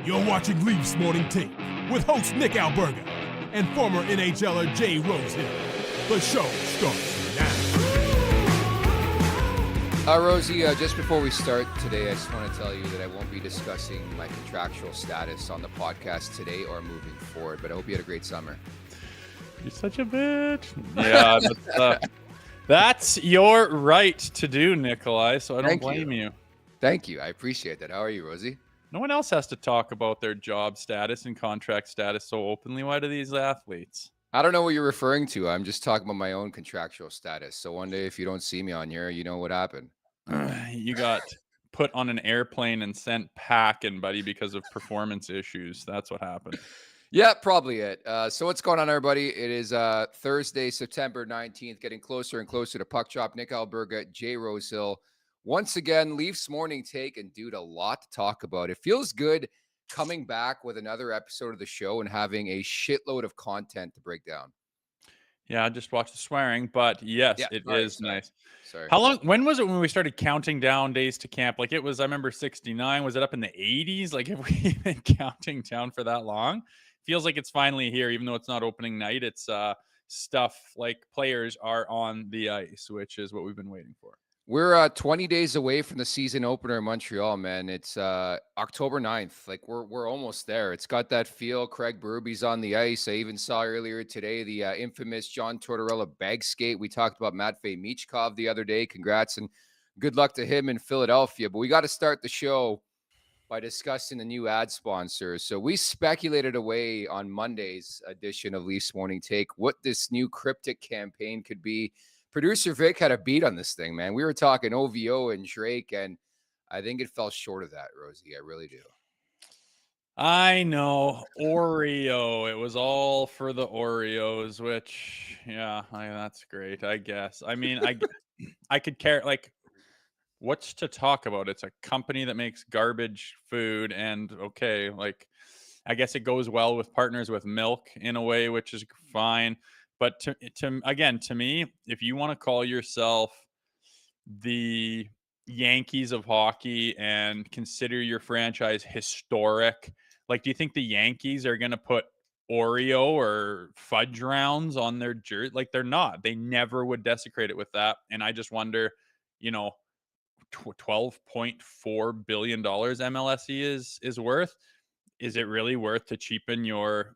You're watching Leafs Morning Take with host Nick Alberga and former NHLer Jay Rosehill. The show starts now. Rosie, just before we start today, I just want to tell you that I won't be discussing my contractual status on the podcast today or moving forward, but I hope you had a great summer. You're such a bitch. Yeah, that's your right to do, Nikolai, so I don't blame you. Thank you. I appreciate that. How are you, Rosie? No one else has to talk about their job status and contract status so openly. Why do these athletes? I don't know what you're referring to. I'm just talking about my own contractual status. So one day if you don't see me on here, you know what happened. You got put on an airplane and sent packing, buddy, because of performance issues. That's what happened. Yeah, probably it. So what's going on, everybody? It is Thursday, September 19th, getting closer and closer to puck drop. Nick Alberga, Jay Rosehill. Once again, Leafs Morning Take, and dude, a lot to talk about. It feels good coming back with another episode of the show and having a shitload of content to break down. Yeah, I just watched the swearing, but yes, Yeah, it is nice. Sorry. How long? When was it when we started counting down days to camp? Like it was, I remember 69. Was it up in the 80s? Like have we been counting down for that long? Feels like it's finally here, even though it's not opening night. It's stuff like players are on the ice, which is what we've been waiting for. We're 20 days away from the season opener in Montreal, man. It's October 9th. Like we're almost there. It's got that feel. Craig Berube's on the ice. I even saw earlier today the infamous John Tortorella bag skate. We talked about Matvei Michkov the other day. Congrats and good luck to him in Philadelphia. But we got to start the show by discussing the new ad sponsors. So we speculated away on Monday's edition of Leafs Morning Take what this new cryptic campaign could be. Producer Vic had a beat on this thing, man. We were talking OVO and Drake, and I think it fell short of that, Rosie. I really do. I know. Oreo. It was all for the Oreos, which, yeah, that's great, I guess. I mean, I could care, like, what's to talk about? It's a company that makes garbage food, and okay, like, I guess it goes well with partners with milk in a way, which is fine. But to me, if you want to call yourself the Yankees of hockey and consider your franchise historic, like, do you think the Yankees are going to put Oreo or fudge rounds on their jersey? Like, they're not. They never would desecrate it with that. And I just wonder, $12.4 billion MLSE is worth. Is it really worth to cheapen your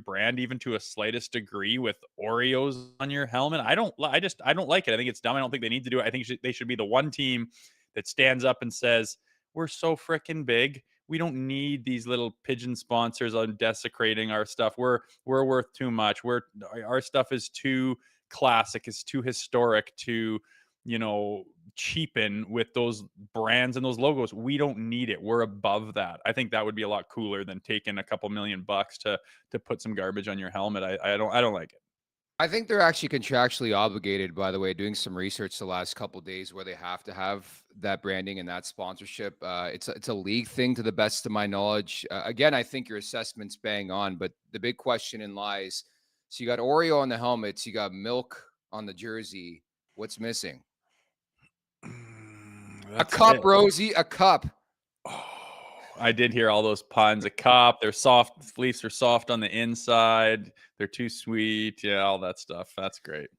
brand even to a slightest degree with Oreos on your helmet? I don't like it. I think it's dumb. I don't think they need to do it. I think they should be the one team that stands up and says, we're so freaking big. We don't need these little pigeon sponsors on desecrating our stuff. We're worth too much. Our stuff is too classic. It's too historic to, cheapen with those brands and those logos. We don't need it. We're above that. I think that would be a lot cooler than taking a couple $1 million to put some garbage on your helmet. I don't like it. I think they're actually contractually obligated, by the way, doing some research the last couple of days where they have to have that branding and that sponsorship. It's a league thing to the best of my knowledge. Again, I think your assessment's bang on, but the big question in lies. So you got Oreo on the helmets, you got milk on the jersey. What's missing? A cup, Rosie, a cup. Oh, I did hear all those puns. A cup. They're soft. Leafs are soft on the inside. They're too sweet. Yeah, all that stuff. That's great.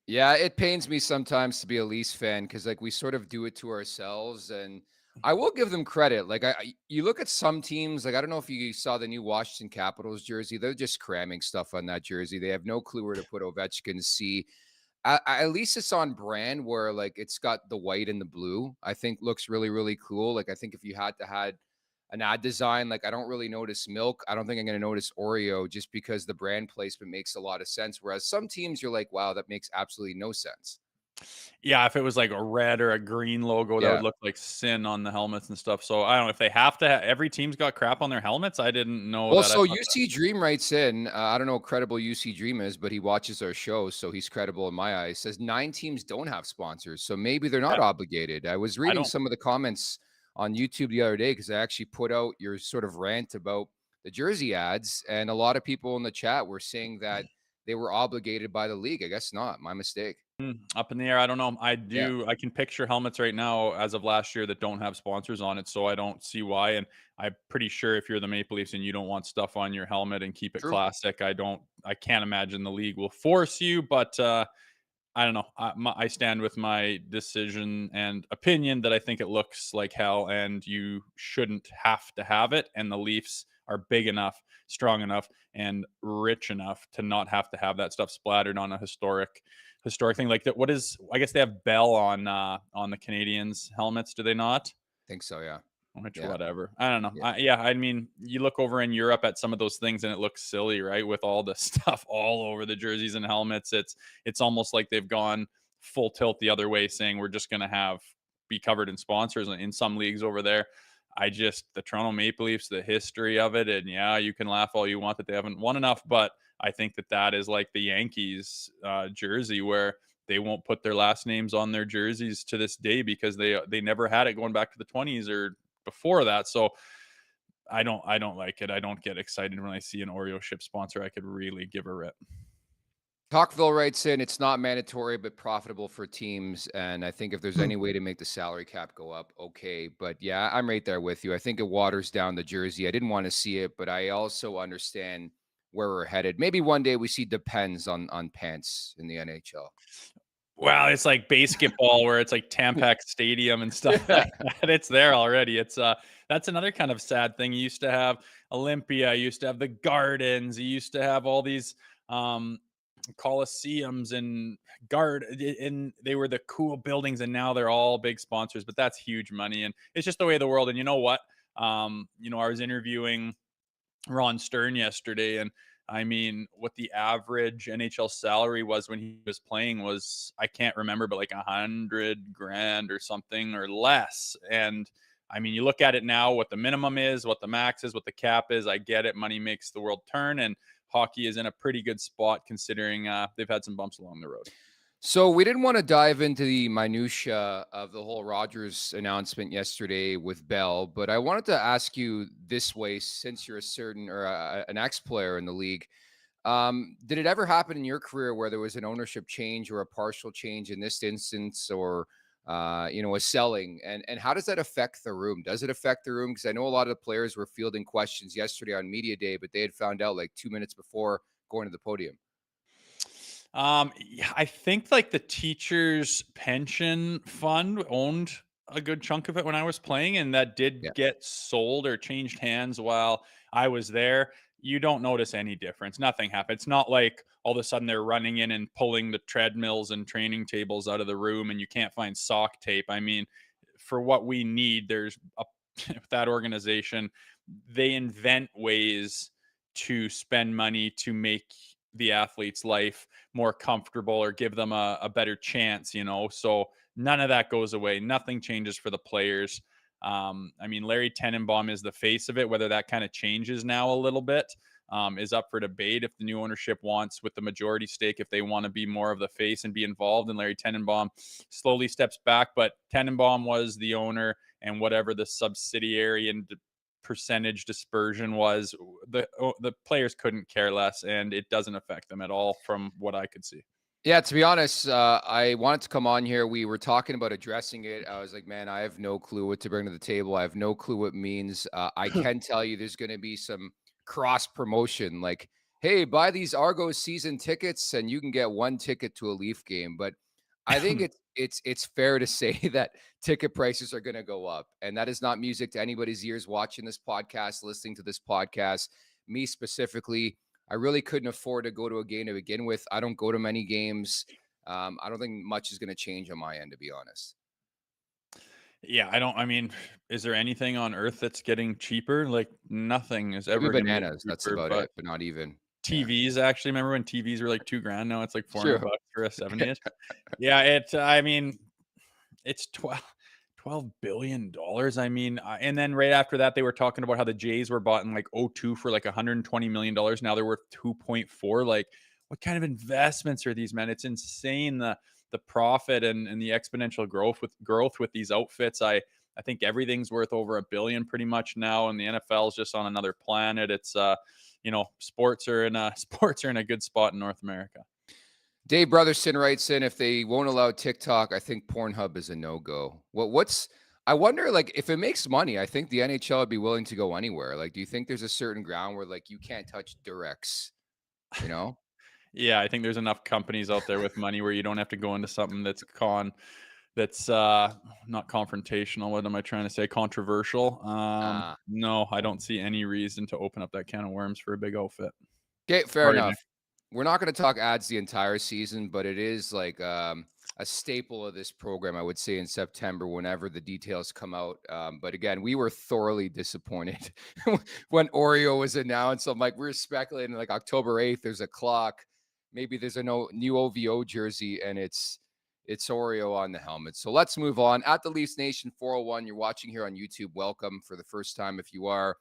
Yeah, it pains me sometimes to be a Leafs fan because, like, we sort of do it to ourselves. And I will give them credit. Like, you look at some teams, like, I don't know if you saw the new Washington Capitals jersey. They're just cramming stuff on that jersey. They have no clue where to put Ovechkin's C. At least it's on brand where, like, it's got the white and the blue. I think looks really, really cool. Like, I think if you had an ad design, like, I don't really notice milk. I don't think I'm going to notice Oreo just because the brand placement makes a lot of sense. Whereas some teams you're like, wow, that makes absolutely no sense. Yeah, if it was like a red or a green logo, that would look like sin on the helmets and stuff. So I don't know if they have to. Every team's got crap on their helmets. I didn't know. Well, so UC Dream writes in. I don't know how credible UC Dream is, but he watches our show, so he's credible in my eyes. Says 9 teams don't have sponsors, so maybe they're not obligated. I was reading some of the comments on YouTube the other day because I actually put out your sort of rant about the jersey ads, and a lot of people in the chat were saying that they were obligated by the league. I guess not. My mistake. Up in the air. I don't know. Yeah, I can picture helmets right now as of last year that don't have sponsors on it, so I don't see why. And I'm pretty sure if you're the Maple Leafs and you don't want stuff on your helmet and keep it true. classic, I can't imagine the league will force you. But I don't know. I stand with my decision and opinion that I think it looks like hell, and you shouldn't have to have it. And the Leafs are big enough, strong enough, and rich enough to not have to have that stuff splattered on a historic thing like that. What is? I guess they have Bell on the Canadians helmets, do they not? Think so. Yeah. Which Yeah. whatever. I don't know. Yeah. Yeah, I mean, you look over in Europe at some of those things and it looks silly, right? With all the stuff all over the jerseys and helmets. It's almost like they've gone full tilt the other way, saying we're just gonna have be covered in sponsors in some leagues over there. The Toronto Maple Leafs, the history of it, and yeah, you can laugh all you want that they haven't won enough, but I think that is like the Yankees jersey where they won't put their last names on their jerseys to this day because they never had it going back to the 20s or before that. So I don't like it. I don't get excited when I see an Oreo ship sponsor. I could really give a rip. Talkville writes in, it's not mandatory, but profitable for teams. And I think if there's any way to make the salary cap go up, okay. But yeah, I'm right there with you. I think it waters down the jersey. I didn't want to see it, but I also understand where we're headed. Maybe one day we see depends on pants in the NHL. Wow, it's like basketball where it's like Tampax Stadium and stuff like that. It's there already. That's another kind of sad thing. You used to have Olympia, you used to have the Gardens, you used to have all these Coliseums and and they were the cool buildings, and now they're all big sponsors, but that's huge money and it's just the way of the world. And you know what? I was interviewing Ron Stern yesterday, and I mean, what the average NHL salary was when he was playing was, I can't remember, but like 100 grand or something or less. And I mean, you look at it now, what the minimum is, what the max is, what the cap is. I get it. Money makes the world turn, and hockey is in a pretty good spot considering they've had some bumps along the road. So we didn't want to dive into the minutia of the whole Rogers announcement yesterday with Bell, but I wanted to ask you this way, since you're a certain or an ex-player in the league, did it ever happen in your career where there was an ownership change or a partial change in this instance, or a selling, and how does that affect the room? Does it affect the room? Because I know a lot of the players were fielding questions yesterday on media day, but they had found out like 2 minutes before going to the podium. Yeah, I think like the teachers' pension fund owned a good chunk of it when I was playing, and that did Yeah. get sold or changed hands while I was there. You don't notice any difference. Nothing happened. It's not like all of a sudden they're running in and pulling the treadmills and training tables out of the room and you can't find sock tape. I mean, for what we need, that organization, they invent ways to spend money to make the athlete's life more comfortable or give them a better chance. So none of that goes away. Nothing changes for the players. I mean, Larry Tenenbaum is the face of it. Whether that kind of changes now a little bit is up for debate. If the new ownership wants, with the majority stake, if they want to be more of the face and be involved, and Larry Tenenbaum slowly steps back. But Tenenbaum was the owner, and whatever the subsidiary and percentage dispersion was, the players couldn't care less, and it doesn't affect them at all from what I could see. Yeah, to be honest, I wanted to come on here. We were talking about addressing it. I was like, man, I have no clue what to bring to the table. I have no clue what it means. I can tell you there's going to be some cross promotion, like, hey, buy these Argos season tickets and you can get one ticket to a Leaf game. But I think it's fair to say that ticket prices are going to go up, and that is not music to anybody's ears watching this podcast, listening to this podcast. Me specifically, I really couldn't afford to go to a game to begin with. I don't go to many games. I don't think much is going to change on my end, to be honest. Yeah, I mean, is there anything on earth that's getting cheaper? Like nothing is Maybe ever going to get bananas. That's cheaper, about but it, but not even. Yeah, TVs, actually, remember when TVs were like 2 grand? Now it's like 400 true. bucks for a 70 inch. Yeah, I mean, it's 12 billion dollars. I mean, and then right after that, they were talking about how the Jays were bought in like '02 for like $120 million. Now they're worth 2.4. Like, what kind of investments are these, man? It's insane, the profit and the exponential growth with these outfits. I think everything's worth over $1 billion pretty much now, and the NFL is just on another planet. It's sports are in a good spot in North America. Dave Brotherson writes in, if they won't allow TikTok, I think Pornhub is a no-go. I wonder, like, if it makes money, I think the NHL would be willing to go anywhere. Like, do you think there's a certain ground where, like, you can't touch Durex, you know? Yeah, I think there's enough companies out there with money where you don't have to go into something that's not confrontational. What am I trying to say? Controversial. Ah, No, I don't see any reason to open up that can of worms for a big outfit. okay, fair Sorry, Nick. enough. We're not going to talk ads the entire season, but it is like a staple of this program, I would say, in September whenever the details come out. But again, we were thoroughly disappointed when Oreo was announced. I'm like, we're speculating like October 8th, there's a clock. Maybe there's a new OVO jersey, and it's Oreo on the helmet. So let's move on. At the Leafs Nation 401, you're watching here on YouTube. Welcome for the first time if you are.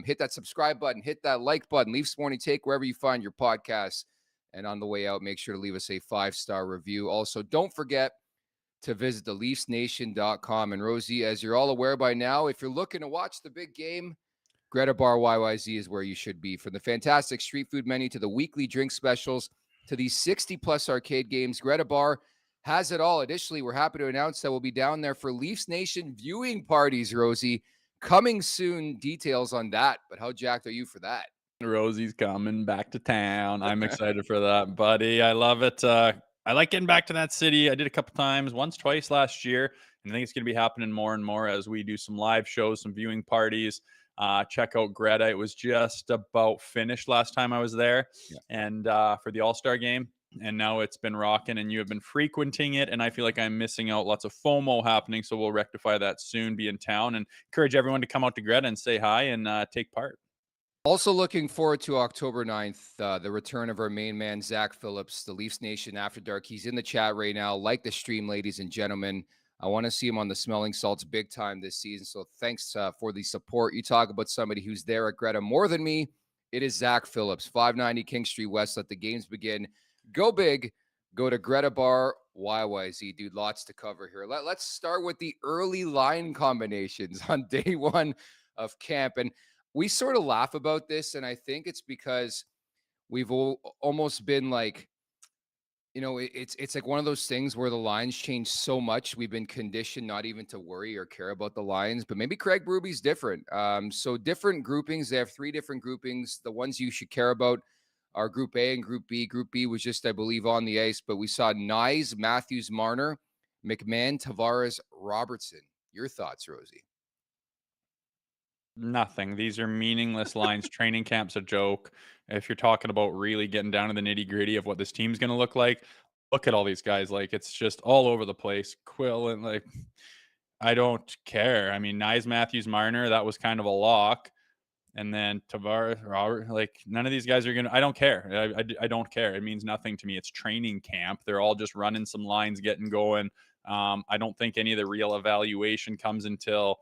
Hit that subscribe button, hit that like button, Leafs Morning Take wherever you find your podcasts. And on the way out, make sure to leave us a 5-star review. Also, don't forget to visit theleafsnation.com. And Rosie, as you're all aware by now, if you're looking to watch the big game, Greta Bar YYZ is where you should be. From the fantastic street food menu to the weekly drink specials to these 60-plus arcade games, Greta Bar has it all. Additionally, we're happy to announce that we'll be down there for Leafs Nation viewing parties, Rosie. Coming soon, details on that. But how jacked are you for that? Rosie's coming back to town. I'm excited for that, buddy. I love it. I like getting back to that city. I did a couple times, once, twice last year. And I think it's going to be happening more and more as we do some live shows, some viewing parties. Check out Greta. It was just about finished last time I was there. Yeah. And for the All-Star game. And now it's been rocking, and you have been frequenting it. And I feel like I'm missing out. Lots of FOMO happening. So we'll rectify that soon, be in town, and encourage everyone to come out to Greta and say hi and take part. Also looking forward to October 9th, the return of our main man, Zach Phillips, the Leafs Nation After Dark. He's in the chat right now. Like the stream, ladies and gentlemen. I want to see him on the Smelling Salts big time this season. So thanks for the support. You talk about somebody who's there at Greta more than me. It is Zach Phillips, 590 King Street West. Let the games begin. Go big. Go to Greta Bar YYZ. Dude, lots to cover here. Let's start with the early line combinations on day one of camp. And we sort of laugh about this, and I think it's because we've almost been like, you know, it's like one of those things where the lines change so much. We've been conditioned not even to worry or care about the lines, but maybe Craig Berube's different. So different groupings. They have 3 different groupings. The ones you should care about are Group A and Group B. Group B was just, I believe, on the ice, but we saw Nyes, Matthews, Marner, McMahon, Tavares, Robertson. Your thoughts, Rosie? Nothing. These are meaningless lines. Training camp's a joke. If you're talking about really getting down to the nitty gritty of what this team's going to look like, look at all these guys. Like, it's just all over the place. Quill and like, I don't care. I mean, Nyes, Matthews, Marner, that was kind of a lock. And then Tavares, Robert, like none of these guys are going to, I don't care. I don't care. It means nothing to me. It's training camp. They're all just running some lines, getting going. I don't think any of the real evaluation comes until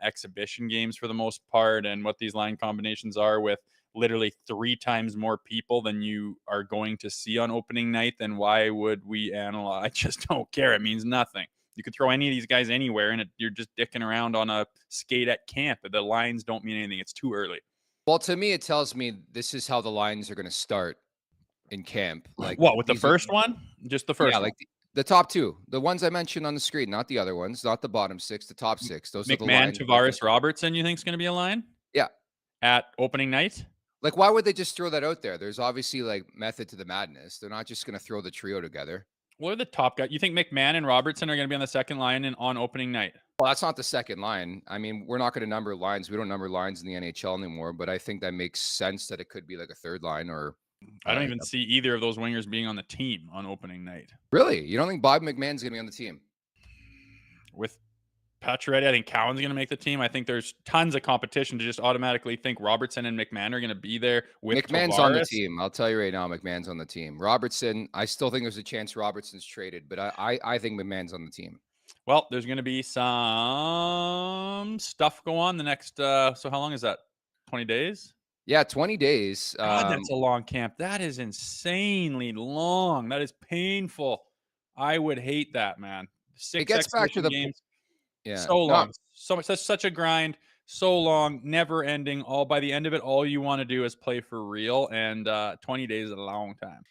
exhibition games for the most part, and what these line combinations are with literally 3 times more people than you are going to see on opening night. Then why would we analyze? I just don't care. It means nothing. You could throw any of these guys anywhere, and you're just dicking around on a skate at camp. The lines don't mean anything. It's too early. Well, to me, it tells me this is how the lines are going to start in camp. Like what, with the first one? Just the first yeah, one? like the top 2, the ones I mentioned on the screen, not the other ones, not the bottom 6, the top 6. Those are the McMahon, lines. Tavares, Robertson, you think is going to be a line? Yeah. At opening night? Like, why would they just throw that out there? There's obviously like method to the madness. They're not just going to throw the trio together. What are the top guys? You think McMahon and Robertson are going to be on the second line and on opening night? Well, that's not the second line. I mean, we're not going to number lines. We don't number lines in the NHL anymore, but I think that makes sense that it could be like a third line or. I don't even see either of those wingers being on the team on opening night. Really? You don't think Bob McMahon's going to be on the team? With Pacioretty, I think Cowan's going to make the team. I think there's tons of competition to just automatically think Robertson and McMahon are going to be there with McMahon's Tavares. on the team. I'll tell you right now, McMahon's on the team. Robertson, I still think there's a chance Robertson's traded, but I think McMahon's on the team. Well, there's going to be some stuff go on the next. So how long is that? 20 days? Yeah, 20 days. God, that's a long camp. That is insanely long. That is painful. I would hate that, man. 6 it gets back to the games. Yeah, So long. So much. That's such a grind. So long, never ending. All by the end of it, all you want to do is play for real. And 20 days is a long time.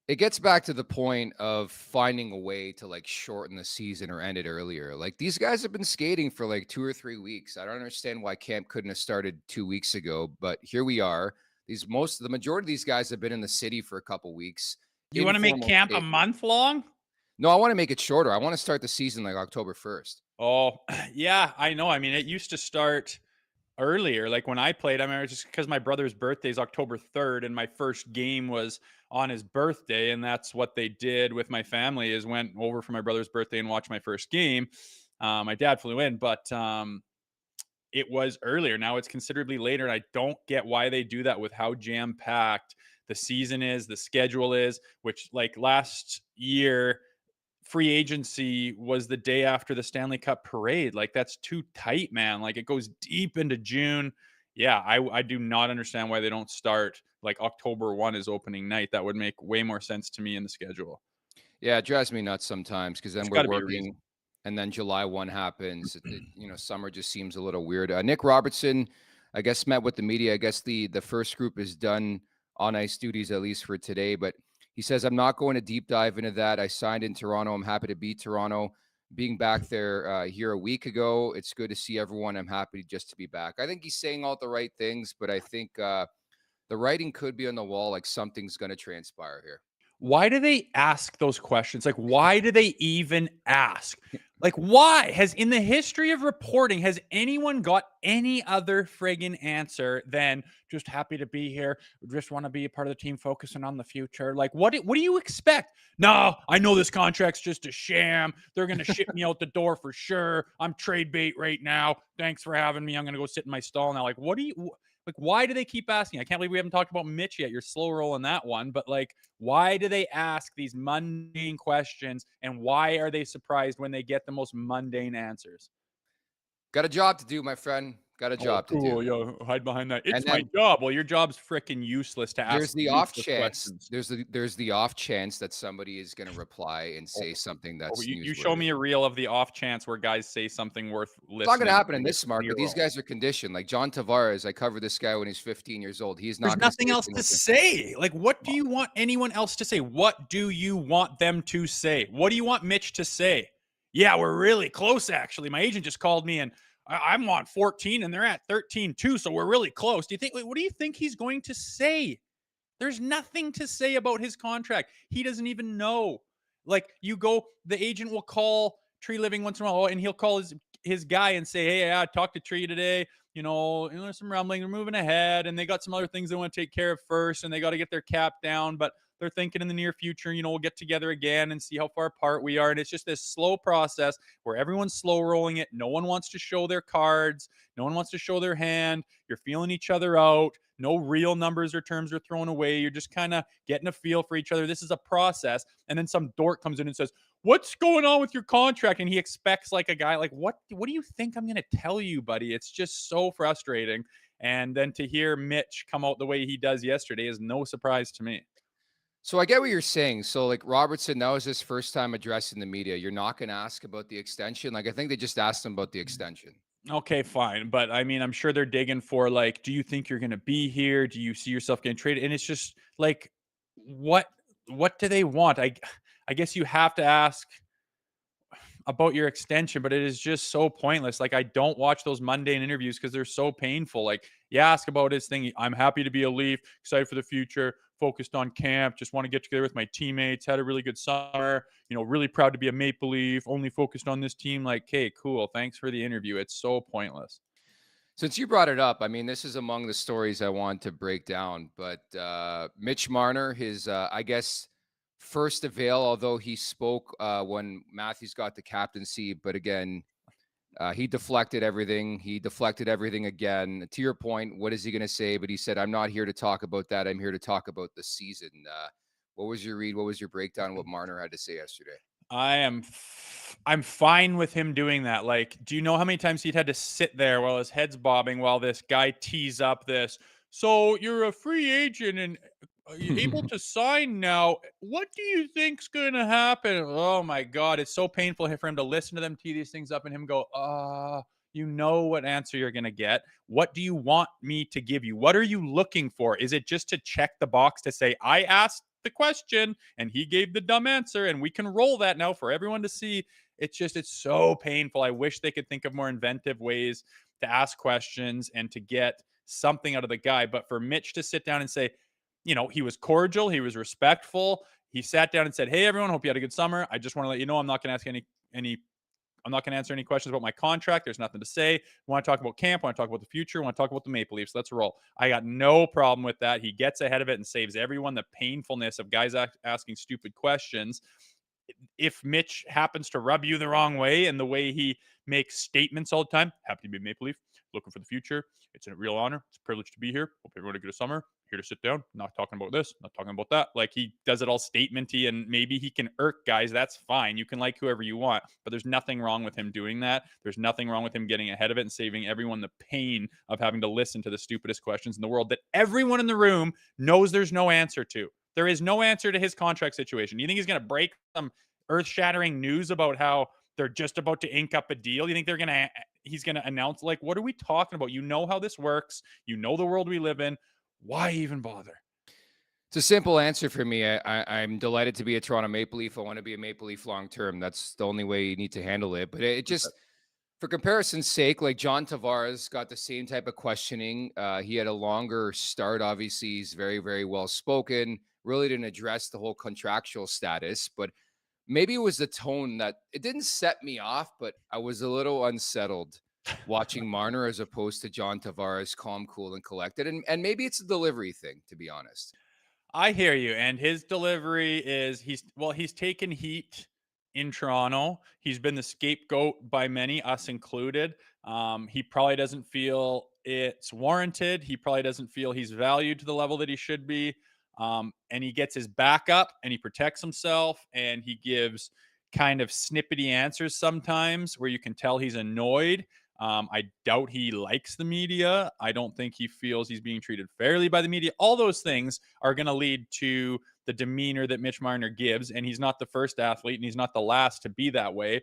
It gets back to the point of finding a way to like shorten the season or end it earlier. Like these guys have been skating for like 2 or 3 weeks. I don't understand why camp couldn't have started 2 weeks ago, but here we are. The majority of these guys have been in the city for a couple weeks. You want to make Informal camp a skating. month long? No, I want to make it shorter. I want to start the season like October 1st. Oh, yeah, I know. I mean, it used to start earlier. Like when I played, I remember just because my brother's birthday is October 3rd and my first game was on his birthday. And that's what they did with my family is went over for my brother's birthday and watched my first game. My dad flew in, but it was earlier. Now it's considerably later. And I don't get why they do that with how jam packed the season is, the schedule is, which like last year, free agency was the day after the Stanley Cup parade. Like that's too tight, man. Like it goes deep into June. Yeah, I do not understand why they don't start like October 1 is opening night. That would make way more sense to me in the schedule. Yeah, it drives me nuts sometimes because then There's we're got to be a reason. working and then July 1 happens. Summer just seems a little weird. Nick Robertson, I guess, met with the media. I guess the first group is done on ice duties, at least for today. But he says, I'm not going to deep dive into that. I signed in Toronto. I'm happy to be Toronto. Being back there here a week ago, it's good to see everyone. I'm happy just to be back. I think he's saying all the right things, but I think the writing could be on the wall, like something's going to transpire here. Why do they ask those questions? Like, why do they even ask? Like, why has in the history of reporting, has anyone got any other friggin' answer than just happy to be here, just want to be a part of the team, focusing on the future? Like, what do you expect? No, I know this contract's just a sham. They're going to ship me out the door for sure. I'm trade bait right now. Thanks for having me. I'm going to go sit in my stall now. Like, like, why do they keep asking? I can't believe we haven't talked about Mitch yet. You're slow rolling that one, but like, why do they ask these mundane questions and why are they surprised when they get the most mundane answers? Got a job to do, my friend. Got a job to do. Yo, hide behind that. It's And my then job. Well, your job's freaking useless to ask there's the off useless chance. questions. There's the off chance that somebody is going to reply and say something Oh, that's you show newsworthy. me a reel of the off chance where guys say something worth It's not going to listening happen to in with this market. These zero. guys are conditioned. Like John Tavares, I covered this guy when he's 15 years old. He's There's not going to nothing say a else single to thing. say. Like, what do you want anyone else to say? What do you want them to say? What do you want Mitch to say? Yeah, we're really close, actually. My agent just called me and I'm on 14 and they're at 13 too, so we're really close. What do you think he's going to say? There's nothing to say about his contract. He doesn't even know. Like the agent will call Tree Living once in a while, and he'll call his guy and say, "Hey, I talked to Tree today. There's some rumbling. They're moving ahead, and they got some other things they want to take care of first, and they got to get their cap down. But they're thinking in the near future, we'll get together again and see how far apart we are. And it's just this slow process where everyone's slow rolling it. No one wants to show their cards. No one wants to show their hand. You're feeling each other out. No real numbers or terms are thrown away. You're just kind of getting a feel for each other. This is a process. And then some dork comes in and says, what's going on with your contract? And he expects like a guy like, what do you think I'm going to tell you, buddy? It's just so frustrating. And then to hear Mitch come out the way he does yesterday is no surprise to me. So I get what you're saying. So like Robertson, that was his first time addressing the media. You're not going to ask about the extension. Like I think they just asked him about the extension. Okay, fine. But I mean, I'm sure they're digging for like, do you think you're going to be here? Do you see yourself getting traded? And it's just like, what do they want? I guess you have to ask about your extension, but it is just so pointless. Like I don't watch those mundane interviews because they're so painful. Like you ask about his thing. I'm happy to be a Leaf, excited for the future, focused on camp, just want to get together with my teammates, had a really good summer, really proud to be a Maple Leaf, only focused on this team. Like, okay, cool. Thanks for the interview. It's so pointless. Since you brought it up, I mean, this is among the stories I want to break down, but Mitch Marner, his, I guess, first avail, although he spoke when Matthews got the captaincy, but again, he deflected everything. He deflected everything again. To your point, what is he going to say? But he said, I'm not here to talk about that. I'm here to talk about the season. What was your read? What was your breakdown? What Marner had to say yesterday? I'm fine with him doing that. Like, do you know how many times he'd had to sit there while his head's bobbing while this guy tees up this? So you're a free agent and you're able to sign now. What do you think's going to happen? Oh my God. It's so painful for him to listen to them tee these things up and him go, you know what answer you're going to get. What do you want me to give you? What are you looking for? Is it just to check the box to say, I asked the question and he gave the dumb answer, and we can roll that now for everyone to see. It's so painful. I wish they could think of more inventive ways to ask questions and to get something out of the guy. But for Mitch to sit down and say, he was cordial, he was respectful. He sat down and said, "Hey, everyone, hope you had a good summer. I just want to let you know I'm not going to ask any I'm not going to answer any questions about my contract. There's nothing to say. We want to talk about camp. We want to talk about the future. We want to talk about the Maple Leafs. Let's roll." I got no problem with that. He gets ahead of it and saves everyone the painfulness of guys asking stupid questions. If Mitch happens to rub you the wrong way and the way he makes statements all the time, happy to be a Maple Leaf, looking for the future. It's a real honor. It's a privilege to be here. Hope everyone had a good summer. Here to sit down, not talking about this, not talking about that. Like, he does it all statementy, and maybe he can irk guys. That's fine. You can like whoever you want, but there's nothing wrong with him doing that. There's nothing wrong with him getting ahead of it and saving everyone the pain of having to listen to the stupidest questions in the world that everyone in the room knows there's no answer to. There is no answer to his contract situation. You think he's going to break some earth-shattering news about how they're just about to ink up a deal? You think he's going to announce, like, what are we talking about? You know how this works. You know the world we live in. Why even bother? It's a simple answer for me. I'm delighted to be a Toronto Maple Leaf. I want to be a Maple Leaf long term. That's the only way you need to handle it. But it just, for comparison's sake, like John Tavares got the same type of questioning. He had a longer start. Obviously, he's very, very well spoken. Really didn't address the whole contractual status, but maybe it was the tone that it didn't set me off, but I was a little unsettled watching Marner as opposed to John Tavares, calm, cool, and collected. And maybe it's a delivery thing, to be honest. I hear you. And his delivery is he's taken heat in Toronto. He's been the scapegoat by many, us included. He probably doesn't feel it's warranted. He probably doesn't feel he's valued to the level that he should be. And he gets his back up and he protects himself and he gives kind of snippety answers sometimes where you can tell he's annoyed. I doubt he likes the media. I don't think he feels he's being treated fairly by the media. All those things are going to lead to the demeanor that Mitch Marner gives, and he's not the first athlete, and he's not the last to be that way.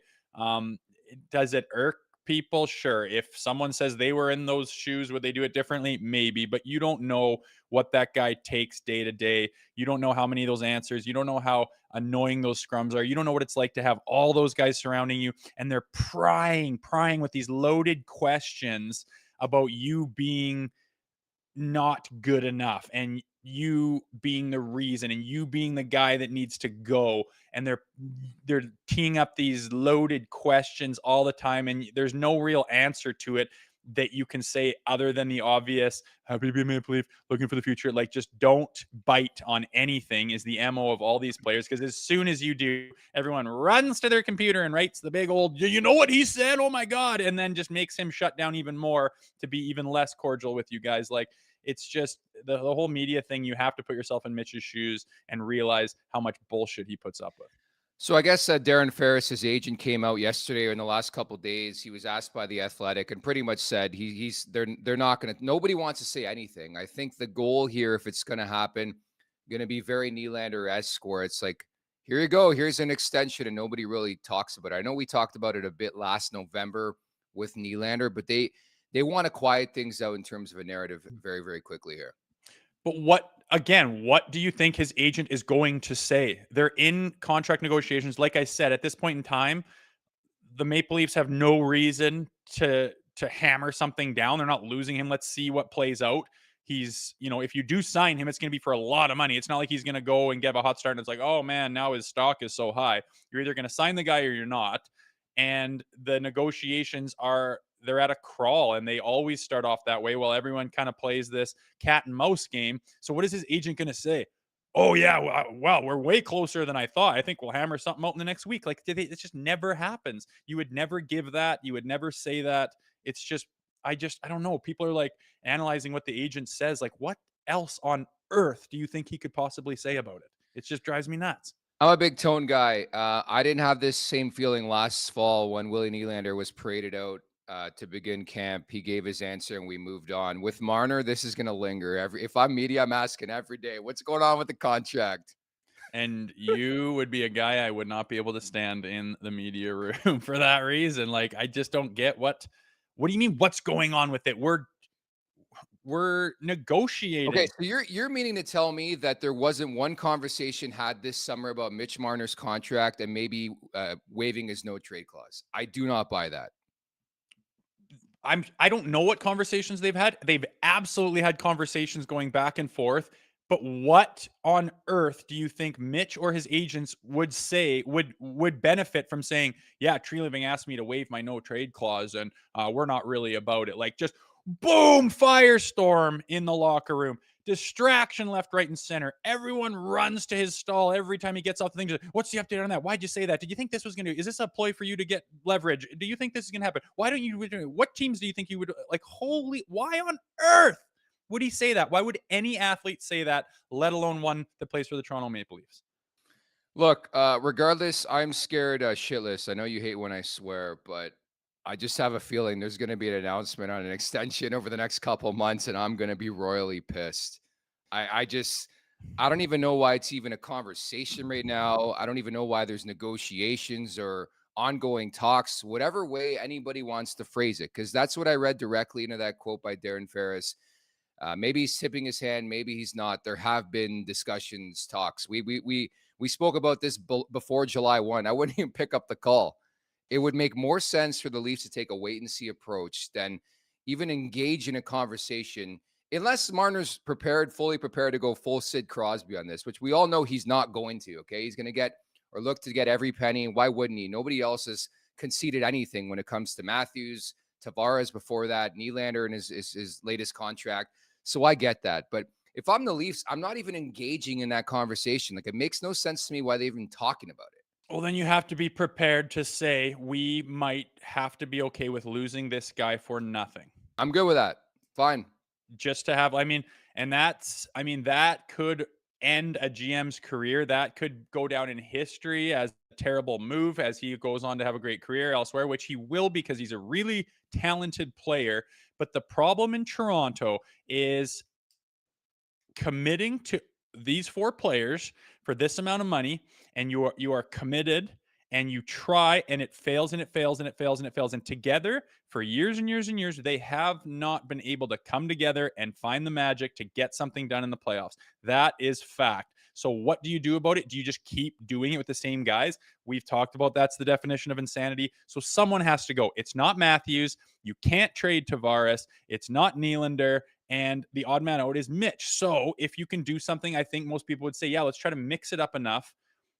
Does it irk people? Sure. If someone says they were in those shoes, would they do it differently? Maybe, but you don't know what that guy takes day to day. You don't know how many of those answers. You don't know how annoying those scrums are. You don't know what it's like to have all those guys surrounding you, and they're prying with these loaded questions about you being not good enough and you being the reason and you being the guy that needs to go, and they're teeing up these loaded questions all the time, and there's no real answer to it that you can say other than the obvious, happy to be a Maple Leaf, looking for the future. Like, just don't bite on anything is the MO of all these players, because as soon as you do, everyone runs to their computer and writes the big old, you know what he said? Oh my God. And then just makes him shut down even more to be even less cordial with you guys. Like, it's just the whole media thing. You have to put yourself in Mitch's shoes and realize how much bullshit he puts up with. So I guess Darren Ferris's agent came out yesterday or in the last couple of days. He was asked by The Athletic and pretty much said they're not going to, nobody wants to say anything. I think the goal here, if it's going to happen, going to be very Nylander-esque, where it's like, here you go, here's an extension, and nobody really talks about it. I know we talked about it a bit last November with Nylander, but they want to quiet things out in terms of a narrative very, very quickly here. But what do you think his agent is going to say? They're in contract negotiations. Like I said, at this point in time, the Maple Leafs have no reason to hammer something down. They're not losing him. Let's see what plays out. He's, if you do sign him, it's going to be for a lot of money. It's not like he's going to go and get a hot start and it's like, oh man, now his stock is so high. You're either going to sign the guy or you're not. And the negotiations they're at a crawl, and they always start off that way while everyone kind of plays this cat and mouse game. So what is his agent going to say? Oh yeah, well, we're way closer than I thought. I think we'll hammer something out in the next week. Like, it just never happens. You would never give that. You would never say that. It's just, I don't know. People are like analyzing what the agent says. Like, what else on earth do you think he could possibly say about it? It just drives me nuts. I'm a big tone guy. I didn't have this same feeling last fall when Willie Nylander was paraded out to begin camp. He gave his answer and we moved on. With Marner, this is going to linger. If I'm media, I'm asking every day, what's going on with the contract? And you would be a guy I would not be able to stand in the media room for that reason. Like, I just don't get what do you mean what's going on with it? we're negotiating. Okay, so you're meaning to tell me that there wasn't one conversation had this summer about Mitch Marner's contract and maybe waiving his no trade clause? I do not buy that. I don't know what conversations they've had. They've absolutely had conversations going back and forth. But what on earth do you think Mitch or his agents would say would benefit from saying, "Yeah, Tree Living asked me to waive my no trade clause, and we're not really about it." Like just boom, firestorm in the locker room, distraction left, right, and center. Everyone runs to his stall every time he gets off the thing. What's the update on that? Why'd you say that? Did you think this was going to? Is this a ploy for you to get leverage? Do you think this is going to happen? Why don't you? What teams do you think you would like? Holy, why on earth would he say that? Why would any athlete say that, let alone one that plays for the Toronto Maple Leafs? Look, regardless, I'm scared shitless. I know you hate when I swear, but I just have a feeling there's going to be an announcement on an extension over the next couple months, and I'm going to be royally pissed. I don't even know why it's even a conversation right now. I don't even know why there's negotiations or ongoing talks, whatever way anybody wants to phrase it, because that's what I read directly into that quote by Darren Ferris. Maybe he's tipping his hand, maybe he's not. There have been discussions, talks. We spoke about this before July 1. I wouldn't even pick up the call. It would make more sense for the Leafs to take a wait and see approach than even engage in a conversation, unless Marner's fully prepared to go full Sid Crosby on this, which we all know he's not going to. Okay, he's going to get or look to get every penny. Why wouldn't he? Nobody else has conceded anything when it comes to Matthews, Tavares before that, Nylander in his latest contract. So I get that. But if I'm the Leafs, I'm not even engaging in that conversation. Like, it makes no sense to me why they're even talking about it. Well, then you have to be prepared to say we might have to be okay with losing this guy for nothing. I'm good with that. Fine. Just to have, that could end a GM's career. That could go down in history as a terrible move as he goes on to have a great career elsewhere, which he will because he's a really talented player. But the problem in Toronto is committing to these 4 players for this amount of money, and you are committed and you try and it fails and it fails and it fails and it fails. And together for years and years and years, they have not been able to come together and find the magic to get something done in the playoffs. That is fact. So what do you do about it? Do you just keep doing it with the same guys? We've talked about that's the definition of insanity. So someone has to go. It's not Matthews. You can't trade Tavares. It's not Nylander. And the odd man out is Mitch. So if you can do something, I think most people would say, yeah, let's try to mix it up enough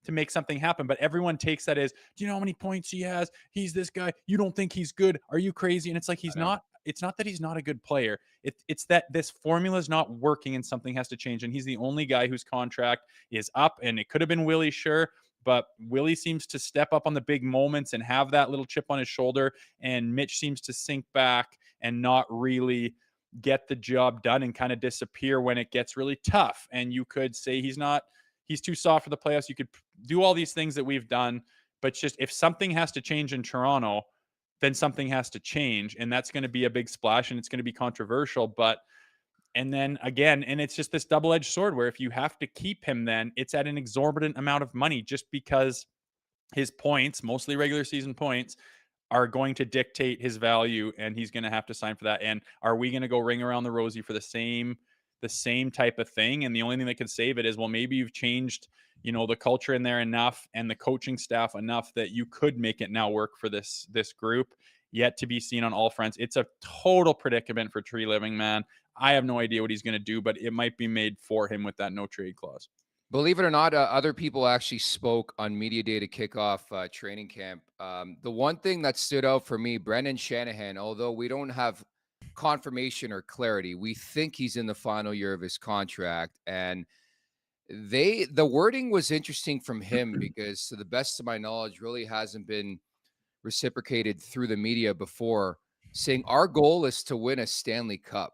to make something happen. But everyone takes that as, do you know how many points he has? He's this guy. You don't think he's good? Are you crazy? And it's like, he's not. It's not that he's not a good player. It's that this formula is not working and something has to change. And he's the only guy whose contract is up. And it could have been Willie, sure. But Willie seems to step up on the big moments and have that little chip on his shoulder. And Mitch seems to sink back and not really get the job done and kind of disappear when it gets really tough. And you could say he's too soft for the playoffs. You could do all these things that we've done, but just if something has to change in Toronto, then something has to change. And that's going to be a big splash and it's going to be controversial. And then again, and it's just this double-edged sword where if you have to keep him, then it's at an exorbitant amount of money just because his points, mostly regular season points, are going to dictate his value, and he's going to have to sign for that. And are we going to go ring around the rosy for the same type of thing? And the only thing that could save it is, well, maybe you've changed, the culture in there enough and the coaching staff enough that you could make it now work for this group. Yet to be seen on all fronts. It's a total predicament for Tree Living, man. I have no idea what he's going to do, but it might be made for him with that no trade clause. Believe it or not, other people actually spoke on media day to kick off training camp. The one thing that stood out for me, Brendan Shanahan, although we don't have confirmation or clarity, we think he's in the final year of his contract. And the wording was interesting from him because, to the best of my knowledge, really hasn't been reciprocated through the media before, saying our goal is to win a Stanley Cup.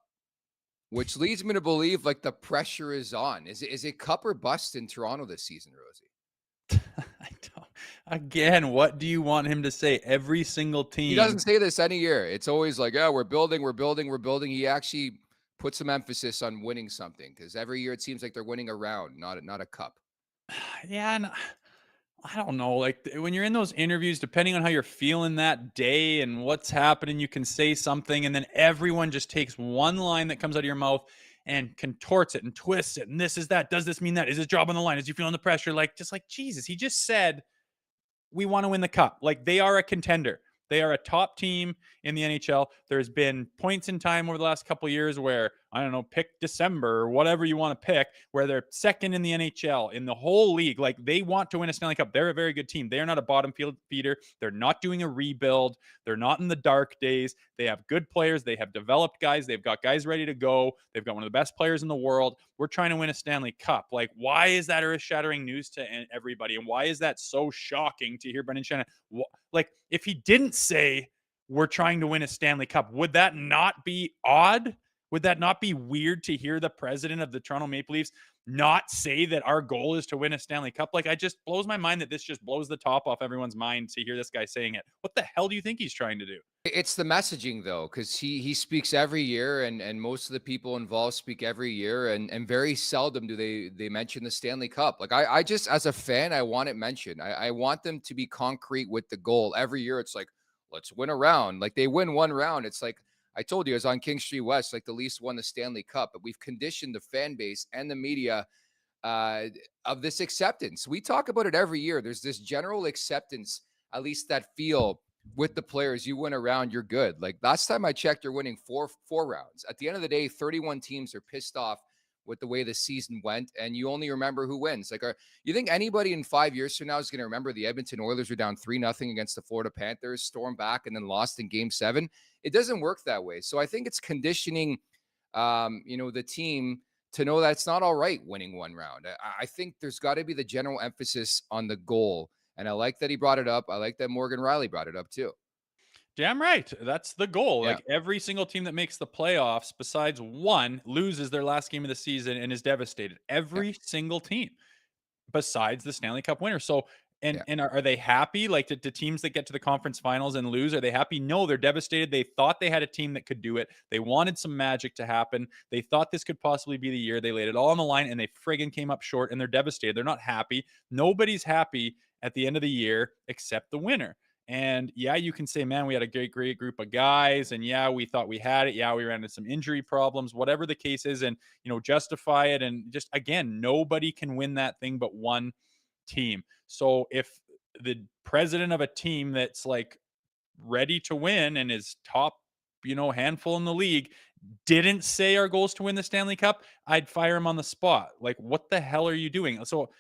Which leads me to believe like the pressure is on. Is it cup or bust in Toronto this season, Rosie? I don't. Again, what do you want him to say? Every single team. He doesn't say this any year. It's always like, yeah, we're building. He actually puts some emphasis on winning something because every year it seems like they're winning a round, not a cup. Yeah, and I don't know, like when you're in those interviews, depending on how you're feeling that day and what's happening, you can say something, and then everyone just takes one line that comes out of your mouth and contorts it and twists it. And this is that. Does this mean that? Is his job on the line? Is he feeling the pressure? Like, just like, Jesus, he just said we want to win the cup. Like, they are a contender. They are a top team in the NHL. There's been points in time over the last couple of years where, I don't know, pick December or whatever you want to pick, where they're second in the NHL in the whole league. Like, they want to win a Stanley Cup. They're a very good team. They're not a bottom field feeder. They're not doing a rebuild. They're not in the dark days. They have good players. They have developed guys. They've got guys ready to go. They've got one of the best players in the world. We're trying to win a Stanley Cup. Like, why is that earth-shattering news to everybody? And why is that so shocking to hear Brendan Shannon? Like, if he didn't say we're trying to win a Stanley Cup, would that not be odd? Would that not be weird to hear the president of the Toronto Maple Leafs not say that our goal is to win a Stanley Cup? Like, I just blows my mind that this just blows the top off everyone's mind to hear this guy saying it. What the hell do you think he's trying to do? It's the messaging though, because he speaks every year, and most of the people involved speak every year, and very seldom do they mention the Stanley Cup. Like, I just, as a fan, I want it mentioned. I want them to be concrete with the goal. Every year it's like, let's win a round. Like, they win one round. It's like, I told you, I was on King Street West, like the Leafs won the Stanley Cup, but we've conditioned the fan base and the media uh, of this acceptance. We talk about it every year. There's this general acceptance, at least that feel with the players. You win a round, you're good. Like, last time I checked, you're winning four rounds. At the end of the day, 31 teams are pissed off with the way the season went, and you only remember who wins. Like, you think anybody in 5 years from now is going to remember the Edmonton Oilers were down 3-0 against the Florida Panthers, stormed back, and then lost in Game 7? It doesn't work that way. So I think it's conditioning, the team to know that it's not all right winning one round. I think there's got to be the general emphasis on the goal. And I like that he brought it up. I like that Morgan Riley brought it up too. Damn right. That's the goal. Yeah. Like, every single team that makes the playoffs, besides one, loses their last game of the season and is devastated. Yeah. Every single team, besides the Stanley Cup winner. So, and Yeah. and are they happy? Like, the teams that get to the conference finals and lose, are they happy? No, they're devastated. They thought they had a team that could do it. They wanted some magic to happen. They thought this could possibly be the year. They laid it all on the line, and they friggin' came up short, and they're devastated. They're not happy. Nobody's happy at the end of the year except the winner. And yeah, you can say, man, we had a great group of guys. And yeah, we thought we had it. Yeah, we ran into some injury problems, whatever the case is, and, justify it. And just, again, nobody can win that thing but one team. So if the president of a team that's like ready to win and is top, handful in the league didn't say our goal is to win the Stanley Cup, I'd fire him on the spot. Like, what the hell are you doing? So,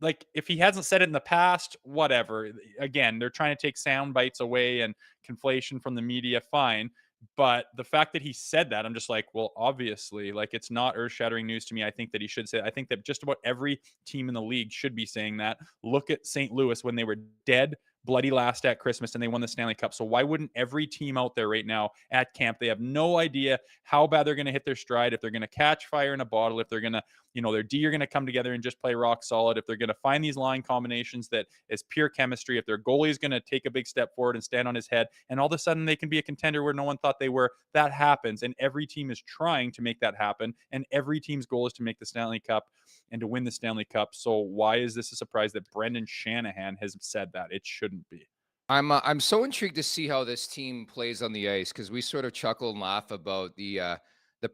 like, if he hasn't said it in the past, whatever. Again, they're trying to take sound bites away and conflation from the media, fine. But the fact that he said that, I'm just like, well, obviously, like, it's not earth-shattering news to me. I think that he should say it. I think that just about every team in the league should be saying that. Look at St. Louis when they were dead bloody last at Christmas and they won the Stanley Cup. So why wouldn't every team out there right now at camp, they have no idea how bad they're going to hit their stride, if they're going to catch fire in a bottle, if they're going to, their D are going to come together and just play rock solid, if they're going to find these line combinations that is pure chemistry, if their goalie is going to take a big step forward and stand on his head, and all of a sudden they can be a contender where no one thought they were. That happens, and every team is trying to make that happen, and every team's goal is to make the Stanley Cup and to win the Stanley Cup. So why is this a surprise that Brendan Shanahan has said that? It shouldn't be. I'm so intrigued to see how this team plays on the ice, because we sort of chuckle and laugh about the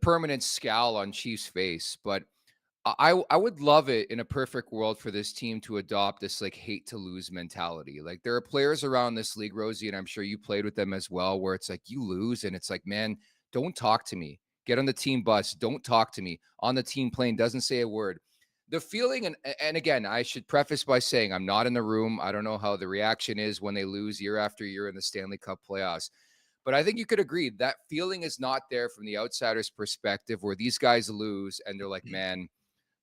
permanent scowl on Chiefs' face, but I would love it in a perfect world for this team to adopt this like hate to lose mentality. Like, there are players around this league, Rosie, and I'm sure you played with them as well, where it's like you lose and it's like, man, don't talk to me. Get on the team bus. Don't talk to me. On the team plane, doesn't say a word. The feeling, and again, I should preface by saying I'm not in the room. I don't know how the reaction is when they lose year after year in the Stanley Cup playoffs. But I think you could agree that feeling is not there from the outsider's perspective, where these guys lose and they're like, man,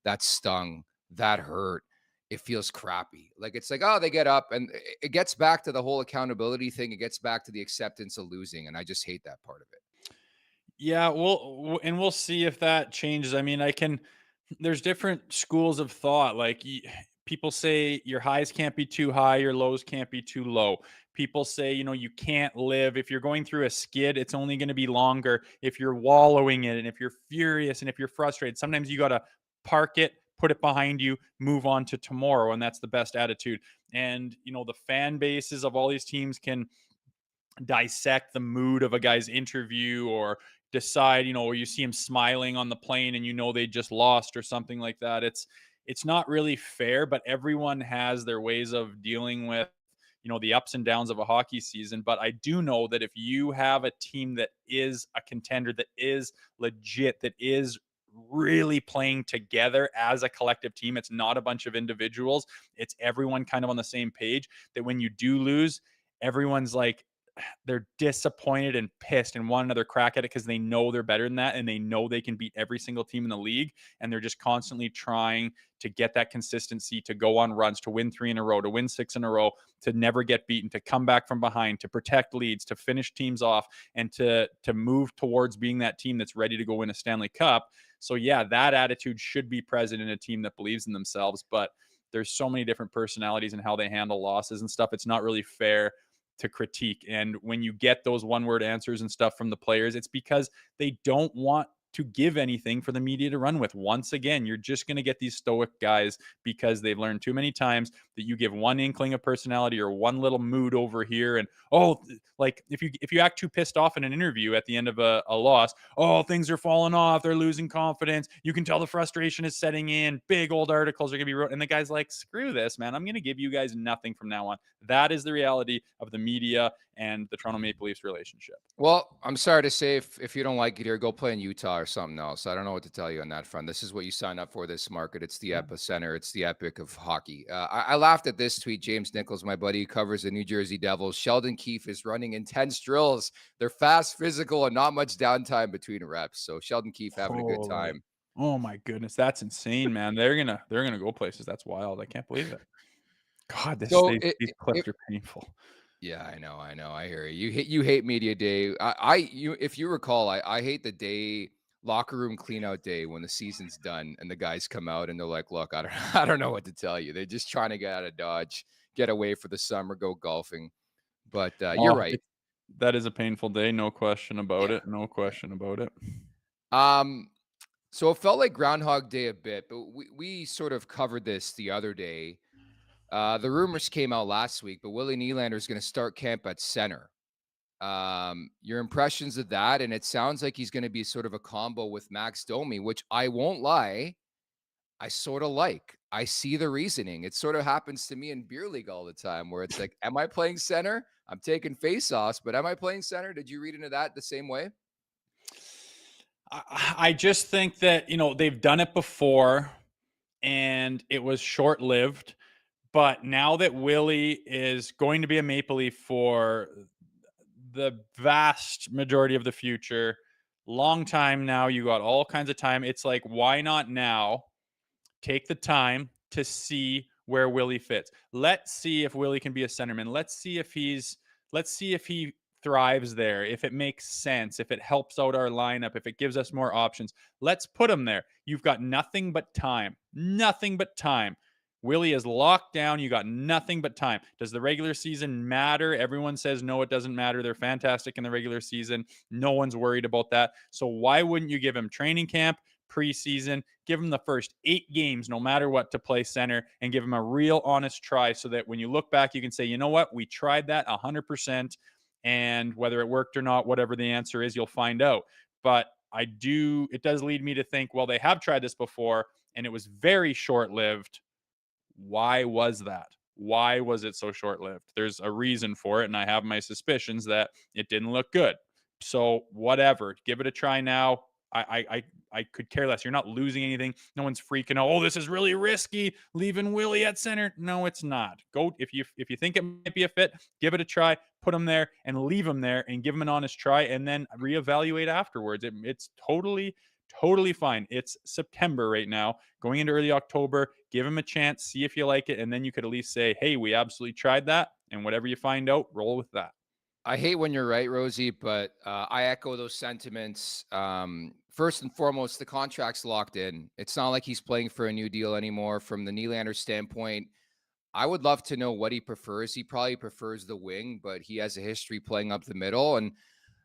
that stung, that hurt. It feels crappy. Like, it's like, oh, they get up, and it gets back to the whole accountability thing. It gets back to the acceptance of losing. And I just hate that part of it. Yeah, we'll see if that changes. I mean, there's different schools of thought. Like, people say your highs can't be too high, your lows can't be too low. People say, you can't live. If you're going through a skid, it's only going to be longer if you're wallowing in it, and if you're furious, and if you're frustrated. Sometimes you got to park it, put it behind you, move on to tomorrow. And that's the best attitude. And, the fan bases of all these teams can dissect the mood of a guy's interview or decide, or you see him smiling on the plane and they just lost or something like that. It's not really fair, but everyone has their ways of dealing with the ups and downs of a hockey season. But I do know that if you have a team that is a contender, that is legit, that is really playing together as a collective team, it's not a bunch of individuals, it's everyone kind of on the same page, that when you do lose, everyone's like, they're disappointed and pissed and want another crack at it because they know they're better than that and they know they can beat every single team in the league, and they're just constantly trying to get that consistency, to go on runs, to win 3 in a row, to win 6 in a row, to never get beaten, to come back from behind, to protect leads, to finish teams off, and to move towards being that team that's ready to go win a Stanley Cup. So yeah, that attitude should be present in a team that believes in themselves, but there's so many different personalities and how they handle losses and stuff. It's not really fair to critique. And when you get those one-word answers and stuff from the players, it's because they don't want to give anything for the media to run with. Once again, you're just going to get these stoic guys because they've learned too many times that you give one inkling of personality or one little mood over here, and like if you act too pissed off in an interview at the end of a loss, things are falling off, they're losing confidence, you can tell the frustration is setting in, big old articles are going to be wrote, and the guy's like, screw this, man, I'm going to give you guys nothing from now on. That is the reality of the media and the Toronto Maple Leafs relationship. Well, I'm sorry to say, if you don't like it here, go play in Utah or something else. I don't know what to tell you on that front. This is what you signed up for, this market. It's the epicenter. It's the epic of hockey. I laughed at this tweet. James Nichols, my buddy, who covers the New Jersey Devils. Sheldon Keefe is running intense drills. They're fast, physical, and not much downtime between reps. So Sheldon Keefe having a good time. Oh my goodness, that's insane, man. They're gonna go places. That's wild. I can't believe it. God, these clips are painful. Yeah, I know. I hear you. You hate media day. If you recall, I hate the day, locker room cleanout day, when the season's done and the guys come out and they're like, "Look, I don't know what to tell you." They're just trying to get out of Dodge, get away for the summer, go golfing. But you're right. That is a painful day, no question about it. No question about it. So it felt like Groundhog Day a bit, but we sort of covered this the other day. The rumors came out last week, but Willie Nylander is going to start camp at center. Your impressions of that? And it sounds like he's going to be sort of a combo with Max Domi, which I won't lie, I sort of like. I see the reasoning. It sort of happens to me in beer league all the time, where it's like, am I playing center? I'm taking face-offs, but am I playing center? Did you read into that the same way? I just think that, they've done it before and it was short-lived. But now that Willie is going to be a Maple Leaf for the vast majority of the future, long time now, you got all kinds of time. It's like, why not now take the time to see where Willie fits? Let's see if Willie can be a centerman. Let's see if he thrives there, if it makes sense, if it helps out our lineup, if it gives us more options. Let's put him there. You've got nothing but time. Nothing but time. Willie is locked down. You got nothing but time. Does the regular season matter? Everyone says no, it doesn't matter. They're fantastic in the regular season. No one's worried about that. So why wouldn't you give him training camp, preseason, give him the first 8 games, no matter what, to play center, and give him a real honest try, so that when you look back, you can say, you know what, we tried that 100%, and whether it worked or not, whatever the answer is, you'll find out. But it does lead me to think, well, they have tried this before and it was very short-lived. Why was that? Why was it so short-lived? There's a reason for it, and I have my suspicions that it didn't look good. So whatever, give it a try now. I could care less. You're not losing anything. No one's freaking out. Oh, this is really risky, leaving Willie at center. No, it's not. Go if you think it might be a fit, give it a try. Put him there and leave him there, and give him an honest try, and then reevaluate afterwards. It's totally fine. It's September right now, going into early October. Give him a chance, see if you like it, and then you could at least say, hey, we absolutely tried that, and whatever you find out, roll with that. I hate when you're right, Rosie, but I echo those sentiments. First and foremost, the contract's locked in. It's not like he's playing for a new deal anymore. From the Nylander standpoint, I would love to know what he prefers. He probably prefers the wing, but he has a history playing up the middle, and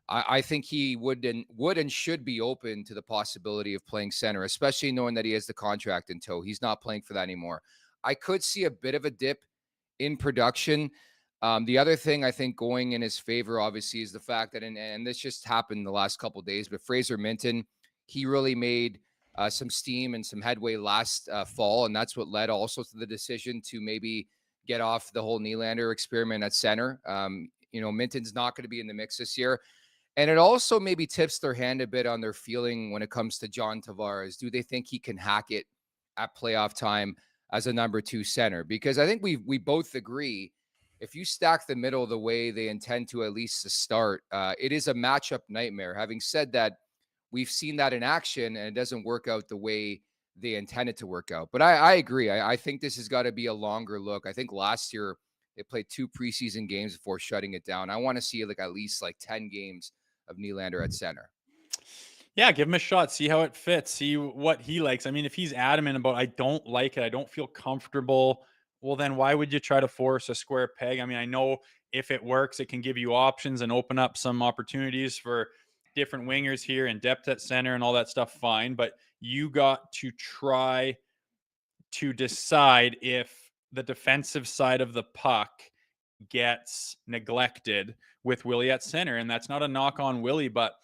I think he would and should be open to the possibility of playing center, especially knowing that he has the contract in tow. He's not playing for that anymore. I could see a bit of a dip in production. The other thing I think going in his favor, obviously, is the fact that, and this just happened the last couple of days, but Fraser Minton, he really made some steam and some headway last fall, and that's what led also to the decision to maybe get off the whole Nylander experiment at center. Minton's not going to be in the mix this year. And it also maybe tips their hand a bit on their feeling when it comes to John Tavares. Do they think he can hack it at playoff time as a number 2 center? Because I think we both agree, if you stack the middle the way they intend to, at least to start, it is a matchup nightmare. Having said that, we've seen that in action, and it doesn't work out the way they intended to work out. But I agree. I think this has got to be a longer look. I think last year they played 2 preseason games before shutting it down. I want to see at least 10 games of Nylander at center. Yeah, give him a shot. See how it fits. See what he likes. I mean, if he's adamant about, I don't like it, I don't feel comfortable, well, then why would you try to force a square peg? I mean, I know if it works, it can give you options and open up some opportunities for different wingers here and depth at center and all that stuff. Fine. But you got to try to decide if the defensive side of the puck gets neglected with Willie at center. And that's not a knock on Willie, but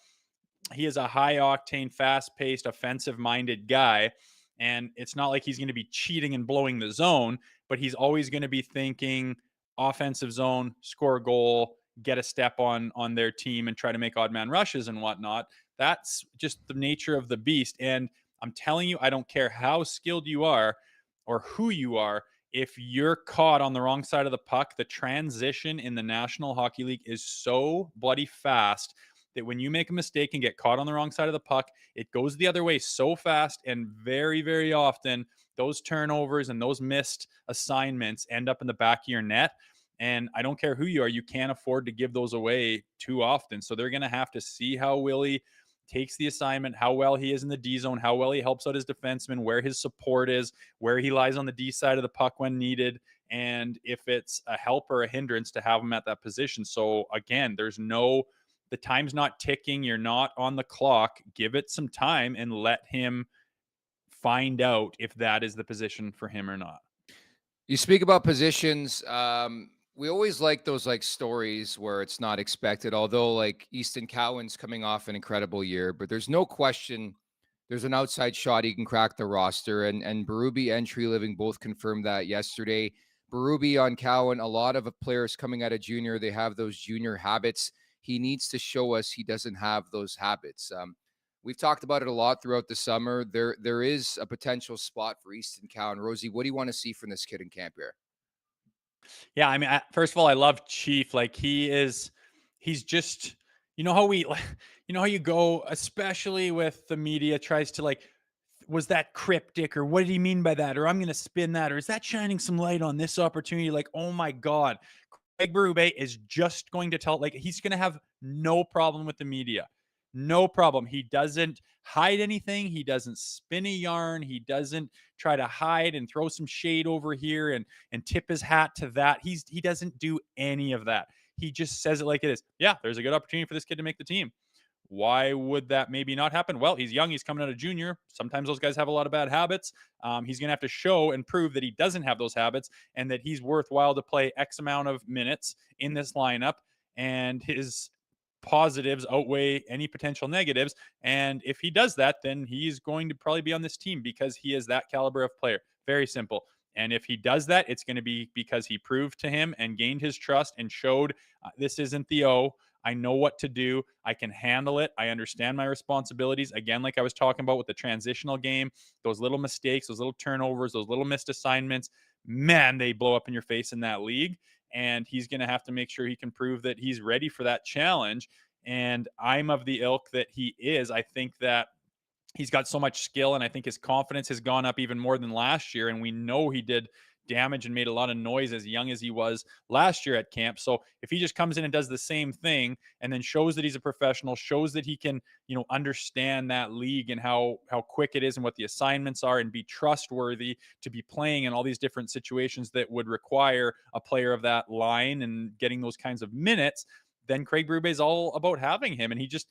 he is a high octane, fast paced, offensive minded guy. And it's not like he's going to be cheating and blowing the zone, but he's always going to be thinking offensive zone, score a goal, get a step on their team and try to make odd man rushes and whatnot. That's just the nature of the beast. And I'm telling you, I don't care how skilled you are or who you are. If you're caught on the wrong side of the puck, the transition in the National Hockey League is so bloody fast that when you make a mistake and get caught on the wrong side of the puck, it goes the other way so fast, and very, very often those turnovers and those missed assignments end up in the back of your net. And I don't care who you are, you can't afford to give those away too often. So they're going to have to see how Willie takes the assignment, how well he is in the D zone, how well he helps out his defenseman, where his support is, where he lies on the D side of the puck when needed, and if it's a help or a hindrance to have him at that position. So again, the time's not ticking. You're not on the clock. Give it some time and let him find out if that is the position for him or not. You speak about positions. We always like those stories where it's not expected, although Easton Cowan's coming off an incredible year, but there's no question there's an outside shot he can crack the roster, and Berube and Treliving both confirmed that yesterday. Berube on Cowan, a lot of players coming out of junior, they have those junior habits. He needs to show us he doesn't have those habits. We've talked about it a lot throughout the summer. There is a potential spot for Easton Cowan. Rosie, what do you want to see from this kid in camp here? Yeah, I mean, first of all, I love Chief. He's just, how you go, especially with the media tries to was that cryptic, or what did he mean by that? Or I'm going to spin that, or is that shining some light on this opportunity? Oh my God, Craig Berube is just going to tell, he's going to have no problem with the media. No problem. He doesn't hide anything. He doesn't spin a yarn. He doesn't try to hide and throw some shade over here and tip his hat to that. He doesn't do any of that. He just says it like it is. Yeah, there's a good opportunity for this kid to make the team. Why would that maybe not happen? Well, he's young. He's coming out of junior. Sometimes those guys have a lot of bad habits. He's going to have to show and prove that he doesn't have those habits and that he's worthwhile to play X amount of minutes in this lineup. And his positives outweigh any potential negatives. And if he does that, then he's going to probably be on this team because he is that caliber of player. Very simple. And if he does that, it's going to be because he proved to him and gained his trust and showed this isn't the O. I know what to do. I can handle it. I understand my responsibilities. Again, like I was talking about with the transitional game, those little mistakes, those little turnovers, those little missed assignments, man, they blow up in your face in that league. And he's going to have to make sure he can prove that he's ready for that challenge. And I'm of the ilk that he is. I think that he's got so much skill, and I think his confidence has gone up even more than last year. And we know he did damage and made a lot of noise as young as he was last year at camp. So if he just comes in and does the same thing and then shows that he's a professional, shows that he can, understand that league and how quick it is and what the assignments are, and be trustworthy to be playing in all these different situations that would require a player of that line and getting those kinds of minutes, then Craig Berube's all about having him. And he just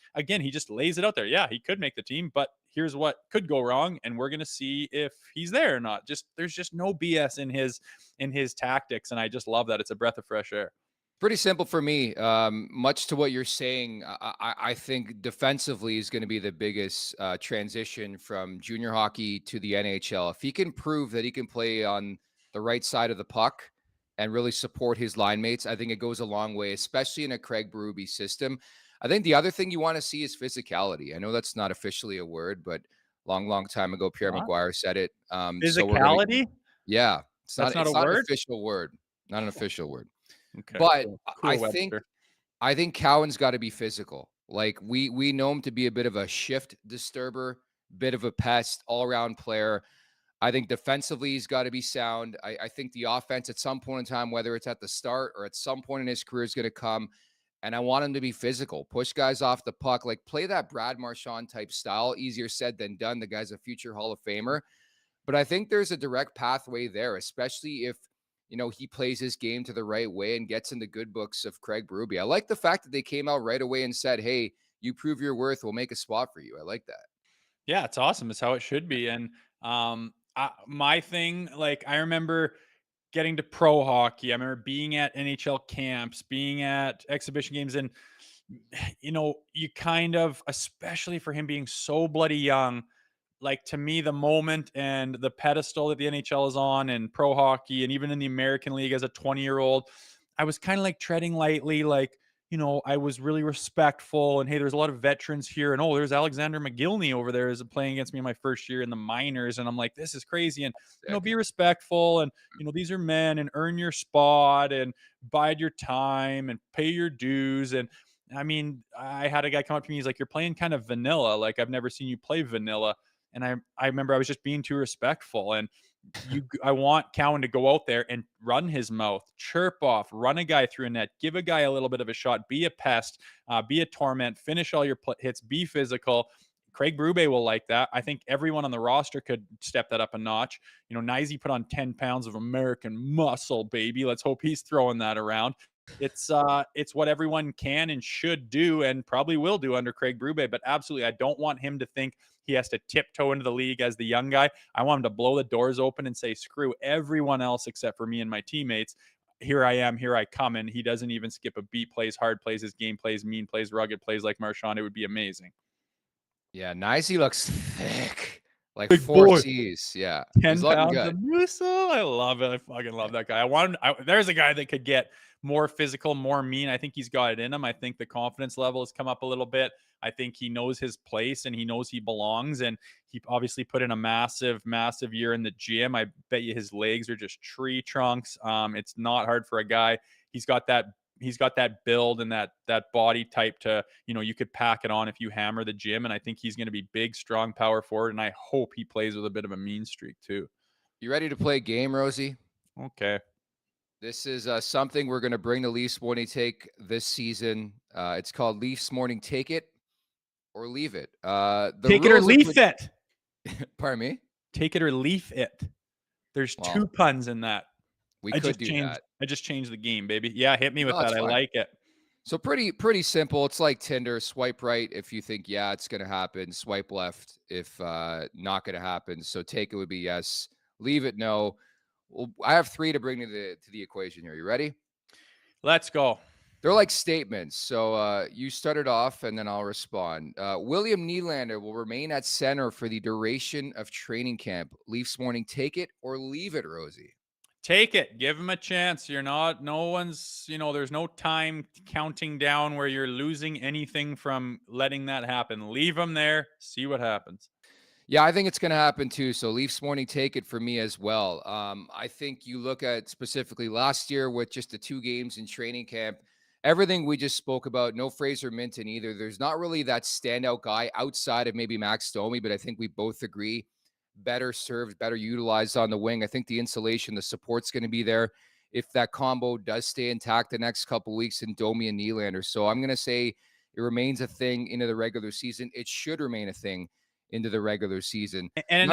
lays it out there. Yeah, he could make the team, but here's what could go wrong, and we're gonna see if he's there or not. There's just no BS in his tactics, and I just love that. It's a breath of fresh air. Pretty simple for me. Much to what you're saying, I think defensively is going to be the biggest transition from junior hockey to the NHL. If he can prove that he can play on the right side of the puck and really support his line mates, I think it goes a long way, especially in a Craig Berube system. I think the other thing you want to see is physicality. I know that's not officially a word, but long time ago, Pierre What? McGuire said it. So we're gonna, Physicality? yeah, That's not a it's not an word? official word, not an official word. Okay, But cool. I Cool, think Webster. I think Cowan's got to be physical. Like we know him to be a bit of a shift disturber, bit of a pest, all around player. I think defensively he's got to be sound. I think the offense at some point in time, whether it's at the start or at some point in his career, is going to come. And I want him to be physical, push guys off the puck, like play that Brad Marchand type style. Easier said than done. The guy's a future Hall of Famer. But I think there's a direct pathway there, especially if, he plays his game to the right way and gets in the good books of Craig Berube. I like the fact that they came out right away and said, hey, you prove your worth, we'll make a spot for you. I like that. Yeah, it's awesome. It's how it should be. And my thing, like I remember getting to pro hockey. I remember being at NHL camps, being at exhibition games, and you kind of, especially for him being so bloody young, like to me, the moment and the pedestal that the NHL is on and pro hockey and even in the American League as a 20-year-old, I was kind of like treading lightly, like, I was really respectful and hey, there's a lot of veterans here. And oh, there's Alexander McGillney over there is playing against me in my first year in the minors. And I'm like, this is crazy. And, be respectful and, these are men and earn your spot and bide your time and pay your dues. And I mean, I had a guy come up to me. He's like, you're playing kind of vanilla. Like I've never seen you play vanilla. And I remember I was just being too respectful. And I want Cowan to go out there and run his mouth, chirp off, run a guy through a net, give a guy a little bit of a shot, be a pest, be a torment, finish all your hits, be physical. Craig Berube will like that. I think everyone on the roster could step that up a notch. Nyzy put on 10 pounds of American muscle, baby. Let's hope he's throwing that around. It's what everyone can and should do and probably will do under Craig Berube. But absolutely, I don't want him to think he has to tiptoe into the league as the young guy. I want him to blow the doors open and say, screw everyone else except for me and my teammates. Here I am, here I come. And he doesn't even skip a beat, plays hard, plays his game, plays mean, plays rugged, plays like Marchand. It would be amazing. Yeah, Nyzy looks thick. Like Big 4 boy. C's. Yeah. 10 He's looking pounds good. of muscle. I love it. I fucking love that guy. There's a guy that could get more physical, more mean. I think he's got it in him. I think the confidence level has come up a little bit. I think he knows his place and he knows he belongs. And he obviously put in a massive, massive year in the gym. I bet you his legs are just tree trunks. It's not hard for a guy. He's got that build and that body type to, you could pack it on if you hammer the gym. And I think he's going to be big, strong power forward. And I hope he plays with a bit of a mean streak too. You ready to play a game, Rosie? Okay. This is something we're going to bring to Leafs Morning Take this season. It's called Leafs Morning Take It or Leave It. Take it or leave it. Pardon me? Take it or leave it. There's 2 puns in that. We could do that. I just changed the game, baby. Yeah, hit me with that. I like it. So pretty simple. It's like Tinder. Swipe right if you think, yeah, it's going to happen. Swipe left if not going to happen. So take it would be yes. Leave it, no. Well, I have 3 to bring to the equation here. You ready? Let's go. They're like statements. So you started off and then I'll respond. William Nylander will remain at center for the duration of training camp. Leafs Morning, take it or leave it, Rosie? Take it. Give him a chance. There's no time counting down where you're losing anything from letting that happen. Leave him there. See what happens. Yeah, I think it's going to happen too. So Leafs Morning, take it for me as well. I think you look at specifically last year with just the 2 games in training camp, everything we just spoke about, no Fraser Minton either. There's not really that standout guy outside of maybe Max Domi, but I think we both agree better served, better utilized on the wing. I think the insulation, the support's going to be there if that combo does stay intact the next couple of weeks in Domi and Nylander. So I'm going to say it remains a thing into the regular season. It should remain a thing into the regular season. And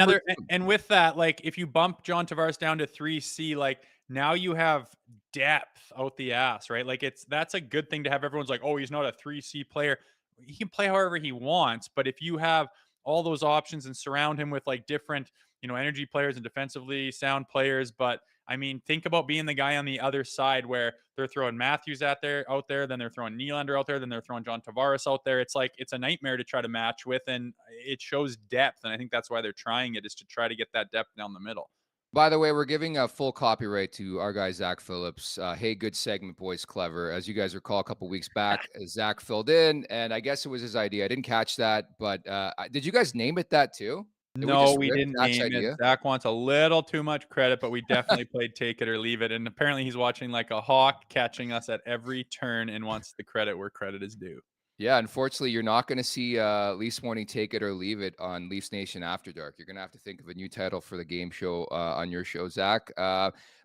with that, like if you bump John Tavares down to 3C, like now you have depth out the ass, right? Like that's a good thing to have. Everyone's like, oh, he's not a 3C player. He can play however he wants, but if you have all those options and surround him with like different, energy players and defensively sound players, but I mean, think about being the guy on the other side where they're throwing Matthews out there, then they're throwing Nylander out there, then they're throwing John Tavares out there. It's like it's a nightmare to try to match with, and it shows depth. And I think that's why they're trying it, is to try to get that depth down the middle. By the way, we're giving a full copyright to our guy, Zach Phillips. Hey, good segment, boys, clever. As you guys recall, a couple weeks back, Zach filled in, and I guess it was his idea. I didn't catch that, but did you guys name it that too? Did No, just we rip didn't Zach's name it. idea? Zach wants a little too much credit, but we definitely played take it or leave it. And apparently he's watching like a hawk, catching us at every turn, and wants the credit where credit is due. Yeah, unfortunately, you're not going to see Leafs Morning Take It or Leave It on Leafs Nation After Dark. You're going to have to think of a new title for the game show on your show, Zach.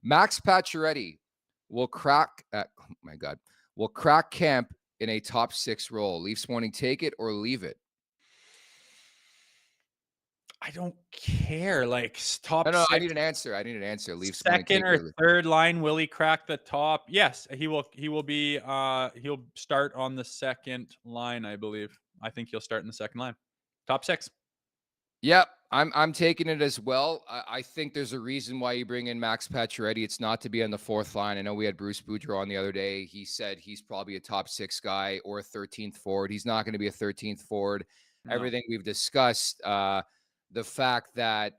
Max Pacioretty will crack. Oh my God, will crack camp in a top 6 role. Leafs Morning Take It or Leave It. I don't care. Like top No, 6. I need an answer. Leafs Morning Second Take It or third line, will he crack the top? Yes, he will. He will be. He'll start on the second line, I believe. I think he'll start in the second line. Top 6. Yep, I'm taking it as well. I think there's a reason why you bring in Max Pacioretty. It's not to be on the 4th line. I know we had Bruce Boudreau on the other day. He said he's probably a top 6 guy or a 13th forward. He's not going to be a 13th forward. No. Everything we've discussed, the fact that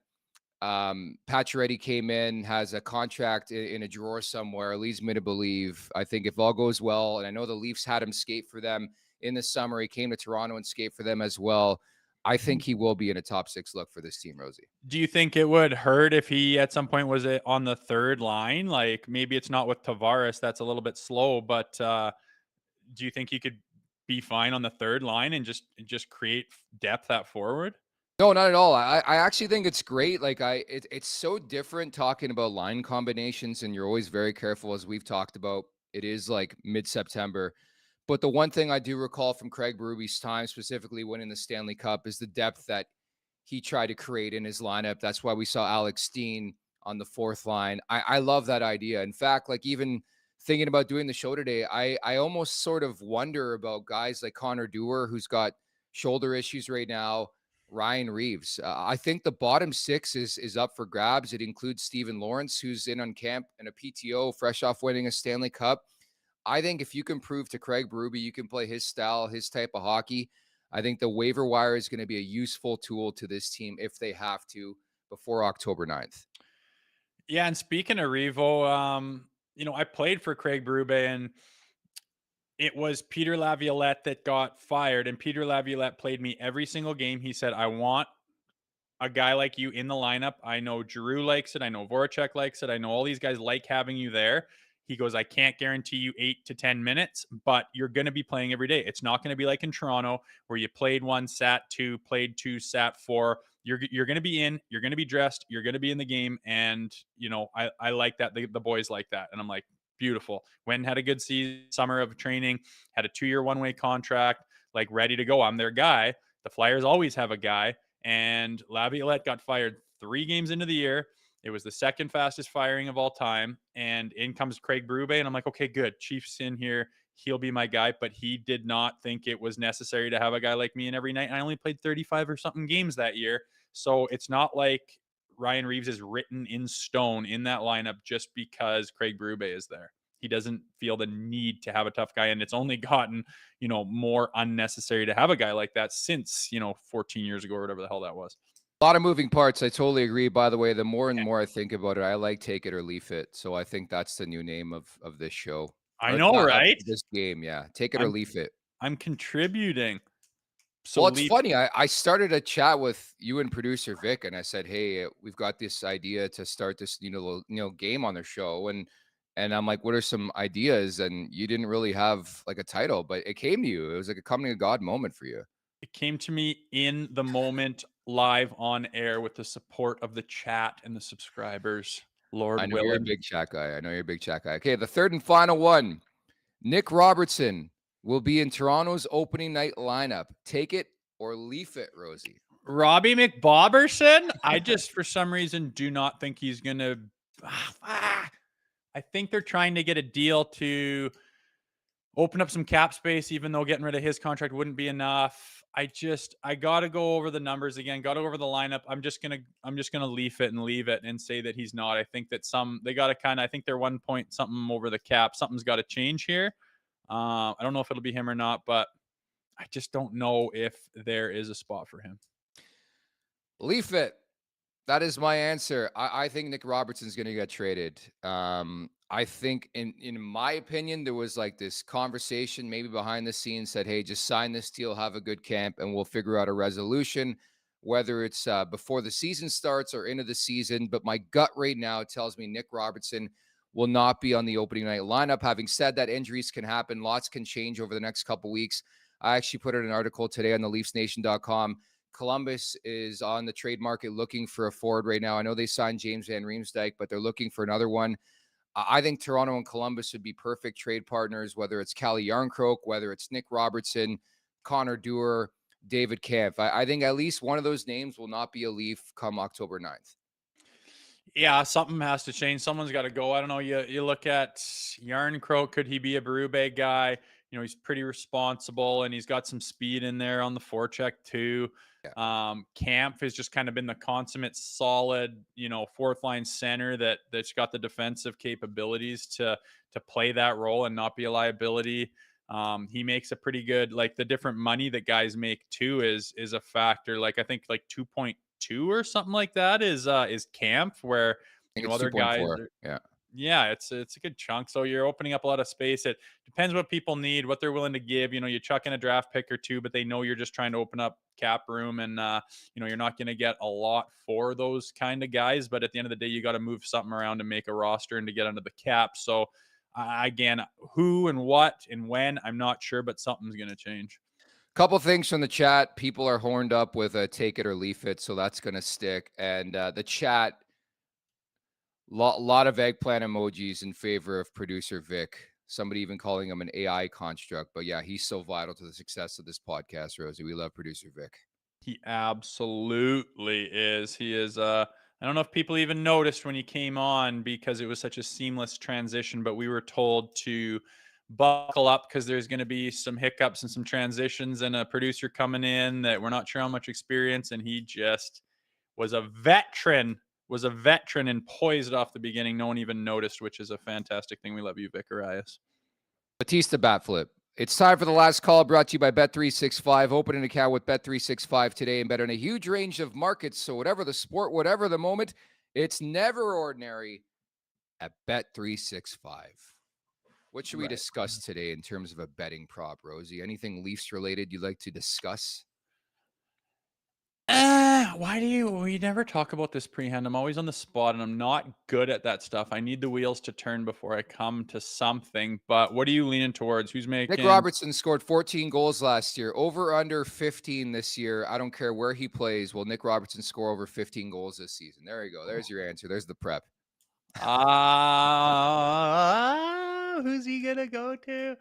Pacioretty came in, has a contract in a drawer somewhere, leads me to believe, I think if all goes well, and I know the Leafs had him skate for them in the summer. He came to Toronto and skate for them as well. I think he will be in a top 6 look for this team, Rosie. Do you think it would hurt if he at some point was on the third line? Like maybe it's not with Tavares, that's a little bit slow, but do you think he could be fine on the third line and just create depth at forward? No, not at all. I actually think it's great. Like it's so different talking about line combinations, and you're always very careful, as we've talked about. It is like mid-September. But the one thing I do recall from Craig Berube's time, specifically winning the Stanley Cup, is the depth that he tried to create in his lineup. That's why we saw Alex Steen on the 4th line. I love that idea. In fact, like even thinking about doing the show today, I almost sort of wonder about guys like Connor Dewar, who's got shoulder issues right now, Ryan Reeves. I think the bottom 6 is up for grabs. It includes Steven Lawrence, who's in on camp and a PTO, fresh off winning a Stanley Cup. I think if you can prove to Craig Berube you can play his style, his type of hockey, I think the waiver wire is going to be a useful tool to this team if they have to before October 9th. Yeah, and speaking of Revo, I played for Craig Berube, and it was Peter Laviolette that got fired, and Peter Laviolette played me every single game. He said, I want a guy like you in the lineup. I know Giroux likes it. I know Voracek likes it. I know all these guys like having you there. He goes, I can't guarantee you 8 to 10 minutes, but you're going to be playing every day. It's not going to be like in Toronto where you played 1, sat 2, played 2, sat 4. You're going to be in, you're going to be dressed, you're going to be in the game. And, I like that. The boys like that. And I'm like, beautiful. Went and had a good summer of training, had a 2-year one-way contract, like ready to go. I'm their guy. The Flyers always have a guy. And Laviolette got fired 3 games into the year. It was the second fastest firing of all time. And in comes Craig Berube. And I'm like, okay, good. Chief's in here. He'll be my guy. But he did not think it was necessary to have a guy like me in every night. And I only played 35 or something games that year. So it's not like Ryan Reeves is written in stone in that lineup just because Craig Berube is there. He doesn't feel the need to have a tough guy. And it's only gotten, more unnecessary to have a guy like that since, 14 years ago or whatever the hell that was. A lot of moving parts. I totally agree. By the way, the more and more I think about it, I like Take It or Leaf It. So I think that's the new name of this show. I know, right? This game, yeah. Take It or Leaf It. I'm contributing. So well, it's funny. I started a chat with you and producer Vic, and I said, "Hey, we've got this idea to start this, game on the show." And I'm like, "What are some ideas?" And you didn't really have like a title, but it came to you. It was like a coming to God moment for you. It came to me in the moment, live on air, with the support of the chat and the subscribers. Lord I know willing. you're a big chat guy. Okay, the third and final one. Nick Robertson will be in Toronto's opening night lineup. Take it or leaf it, Rosie. Robbie McBoberson? I just, for some reason, do not think he's going to... I think they're trying to get a deal to open up some cap space, even though getting rid of his contract wouldn't be enough. I gotta go over the numbers again, gotta go over the lineup. I'm just gonna leaf it and leave it and say that he's not. I think that they gotta I think they're 1 point something over the cap. Something's gotta change here. I don't know if it'll be him or not, but I just don't know if there is a spot for him. Leaf it. That is my answer. I think Nick Robertson's going to get traded. I think, in my opinion, there was like this conversation maybe behind the scenes said, hey, just sign this deal, have a good camp, and we'll figure out a resolution, whether it's before the season starts or into the season. But my gut right now tells me Nick Robertson will not be on the opening night lineup. Having said that, injuries can happen. Lots can change over the next couple weeks. I actually put out an article today on the LeafsNation.com. Columbus is on the trade market looking for a forward right now. I know they signed James Van Riemsdyk, but they're looking for another one. I think Toronto and Columbus would be perfect trade partners, whether it's Calle Jarnkrok, whether it's Nick Robertson, Connor Dewar, David Kampf. I think at least one of those names will not be a Leaf come October 9th. Yeah, something has to change. Someone's got to go. I don't know. You look at Jarnkrok. Could he be a Berube guy? He's pretty responsible and he's got some speed in there on the forecheck too. Yeah. Kampf has just kind of been the consummate solid, fourth line center that's got the defensive capabilities to play that role and not be a liability. He makes a pretty good, like the different money that guys make too is a factor. Like I think like 2.2 or something like that is Kampf, where other guys are, yeah, it's a good chunk. So you're opening up a lot of space. It depends what people need, what they're willing to give. You chuck in a draft pick or two, but they know you're just trying to open up cap room, and you're not going to get a lot for those kind of guys. But at the end of the day, you got to move something around to make a roster and to get under the cap. So again, who and what and when, I'm not sure, but something's going to change. Couple things from the chat. People are horned up with a take it or leaf it, so that's going to stick. And the chat. Lot of eggplant emojis in favor of producer Vic. Somebody even calling him an AI construct. But yeah, he's so vital to the success of this podcast, Rosie. We love producer Vic. He absolutely is. He is. I don't know if people even noticed when he came on because it was such a seamless transition, but we were told to buckle up because there's going to be some hiccups and some transitions and a producer coming in that we're not sure how much experience. And he just was a veteran and poised off the beginning. No one even noticed, which is a fantastic thing. We love you, Vic Arias. Batista bat flip. It's time for the last call, brought to you by Bet365. Open an account with Bet365 today and bet on a huge range of markets. So whatever the sport, whatever the moment, it's never ordinary at Bet365. What should we discuss today in terms of a betting prop, Rosie? Anything Leafs related you'd like to discuss? We never talk about this pre-hand? I'm always on the spot and I'm not good at that stuff. I need the wheels to turn before I come to something. But what are you leaning towards? Who's making? Nick Robertson scored 14 goals last year. Over under 15 this year. I don't care where he plays. Will Nick Robertson score over 15 goals this season? There you go. There's your answer. There's the prep. Who's he gonna go to?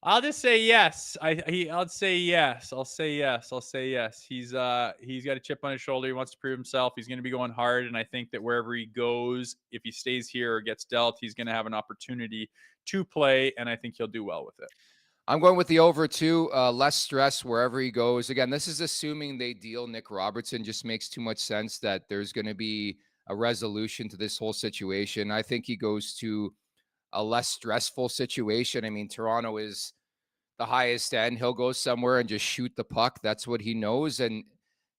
I'll just say yes. I'll say yes. I'll say yes. He's got a chip on his shoulder. He wants to prove himself. He's going to be going hard, and I think that wherever he goes, if he stays here or gets dealt, he's going to have an opportunity to play, and I think he'll do well with it. I'm going with the over too. Less stress wherever he goes. Again, this is assuming they deal Nick Robertson. Just makes too much sense that there's going to be a resolution to this whole situation. I think he goes to a less stressful situation. I mean, Toronto is the highest end. He'll go somewhere and just shoot the puck. That's what he knows. And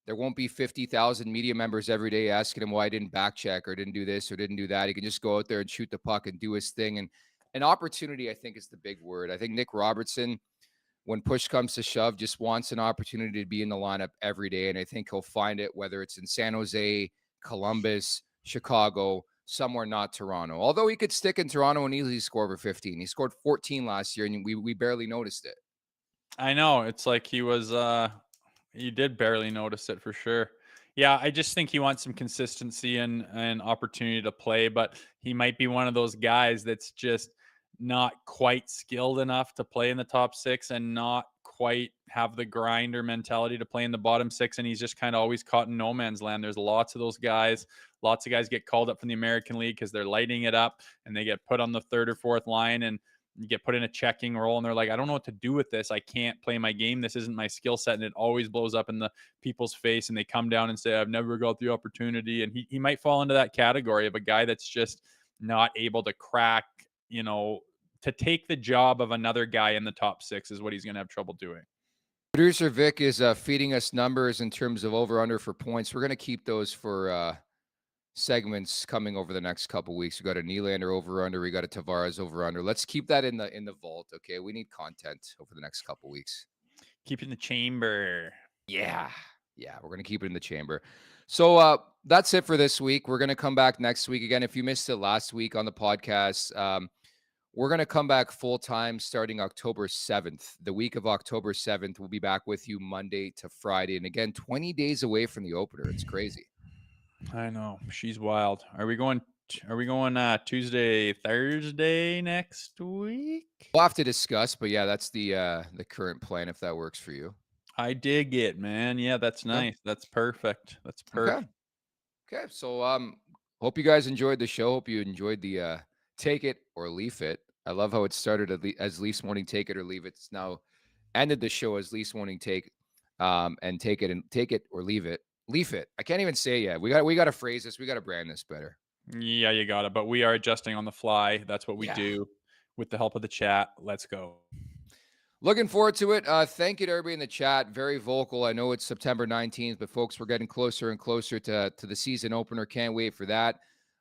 there won't be 50,000 media members every day asking him why I didn't back check or didn't do this or didn't do that. He can just go out there and shoot the puck and do his thing. And an opportunity, I think, is the big word. I think Nick Robertson, when push comes to shove, just wants an opportunity to be in the lineup every day. And I think he'll find it, whether it's in San Jose, Columbus, Chicago, somewhere not Toronto. Although he could stick in Toronto and easily score over 15. He scored 14 last year, and we barely noticed it. I know. It's like he did barely notice it for sure. Yeah, I just think he wants some consistency and opportunity to play, but he might be one of those guys that's just not quite skilled enough to play in the top six and not quite have the grinder mentality to play in the bottom six, and he's just kind of always caught in no man's land. There's lots of those guys. Lots of guys get called up from the American League because they're lighting it up, and they get put on the third or fourth line and you get put in a checking role, and they're like, I don't know what to do with this. I can't play my game. This isn't my skill set. And it always blows up in the people's face, and they come down and say, I've never got the opportunity. And he might fall into that category of a guy that's just not able to crack, to take the job of another guy in the top six is what he's going to have trouble doing. Producer Vic is feeding us numbers in terms of over-under for points. We're going to keep those for segments coming over the next couple weeks. We got a Nylander over-under. We got a Tavares over-under. Let's keep that in the vault, okay? We need content over the next couple weeks. Keep it in the chamber. Yeah, we're going to keep it in the chamber. So that's it for this week. We're going to come back next week. Again, if you missed it last week on the podcast, we're going to come back full-time starting October 7th. The week of October 7th, we'll be back with you Monday to Friday. And again, 20 days away from the opener. It's crazy. I know. She's wild. Are we going Tuesday, Thursday next week? We'll have to discuss, but yeah, that's the current plan if that works for you. I dig it, man. Yeah, that's nice. That's perfect. That's perfect. Okay. So hope you guys enjoyed the show. Hope you enjoyed the Take It or Leaf It. I love how it started as Leafs Morning Take It or Leave It. It's now ended the show as Leafs Morning Take and Take It or Leave It. Leaf It. I can't even say it yet. We got to phrase this. We got to brand this better. Yeah, you got it. But we are adjusting on the fly. That's what we do with the help of the chat. Let's go. Looking forward to it. Thank you to everybody in the chat. Very vocal. I know it's September 19th, but folks, we're getting closer and closer to the season opener. Can't wait for that.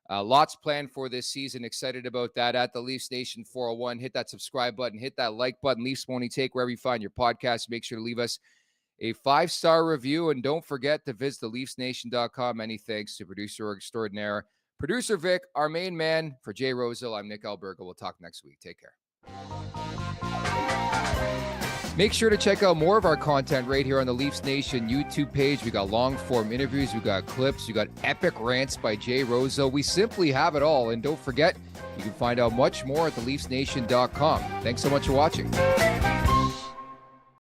Lots planned for this season. Excited about that. At the Leafs Nation 401. Hit that subscribe button. Hit that like button. Leafs Morning Take, wherever you find your podcast. Make sure to leave us a 5-star review. And don't forget to visit theleafsnation.com. Many thanks to producer extraordinaire, Producer Vic, our main man. For Jay Rosehill, I'm Nick Alberga. We'll talk next week. Take care. Make sure to check out more of our content right here on the Leafs Nation YouTube page. We got long-form interviews. We got clips. We got epic rants by Jay Rosehill. We simply have it all. And don't forget, you can find out much more at theleafsnation.com. Thanks so much for watching.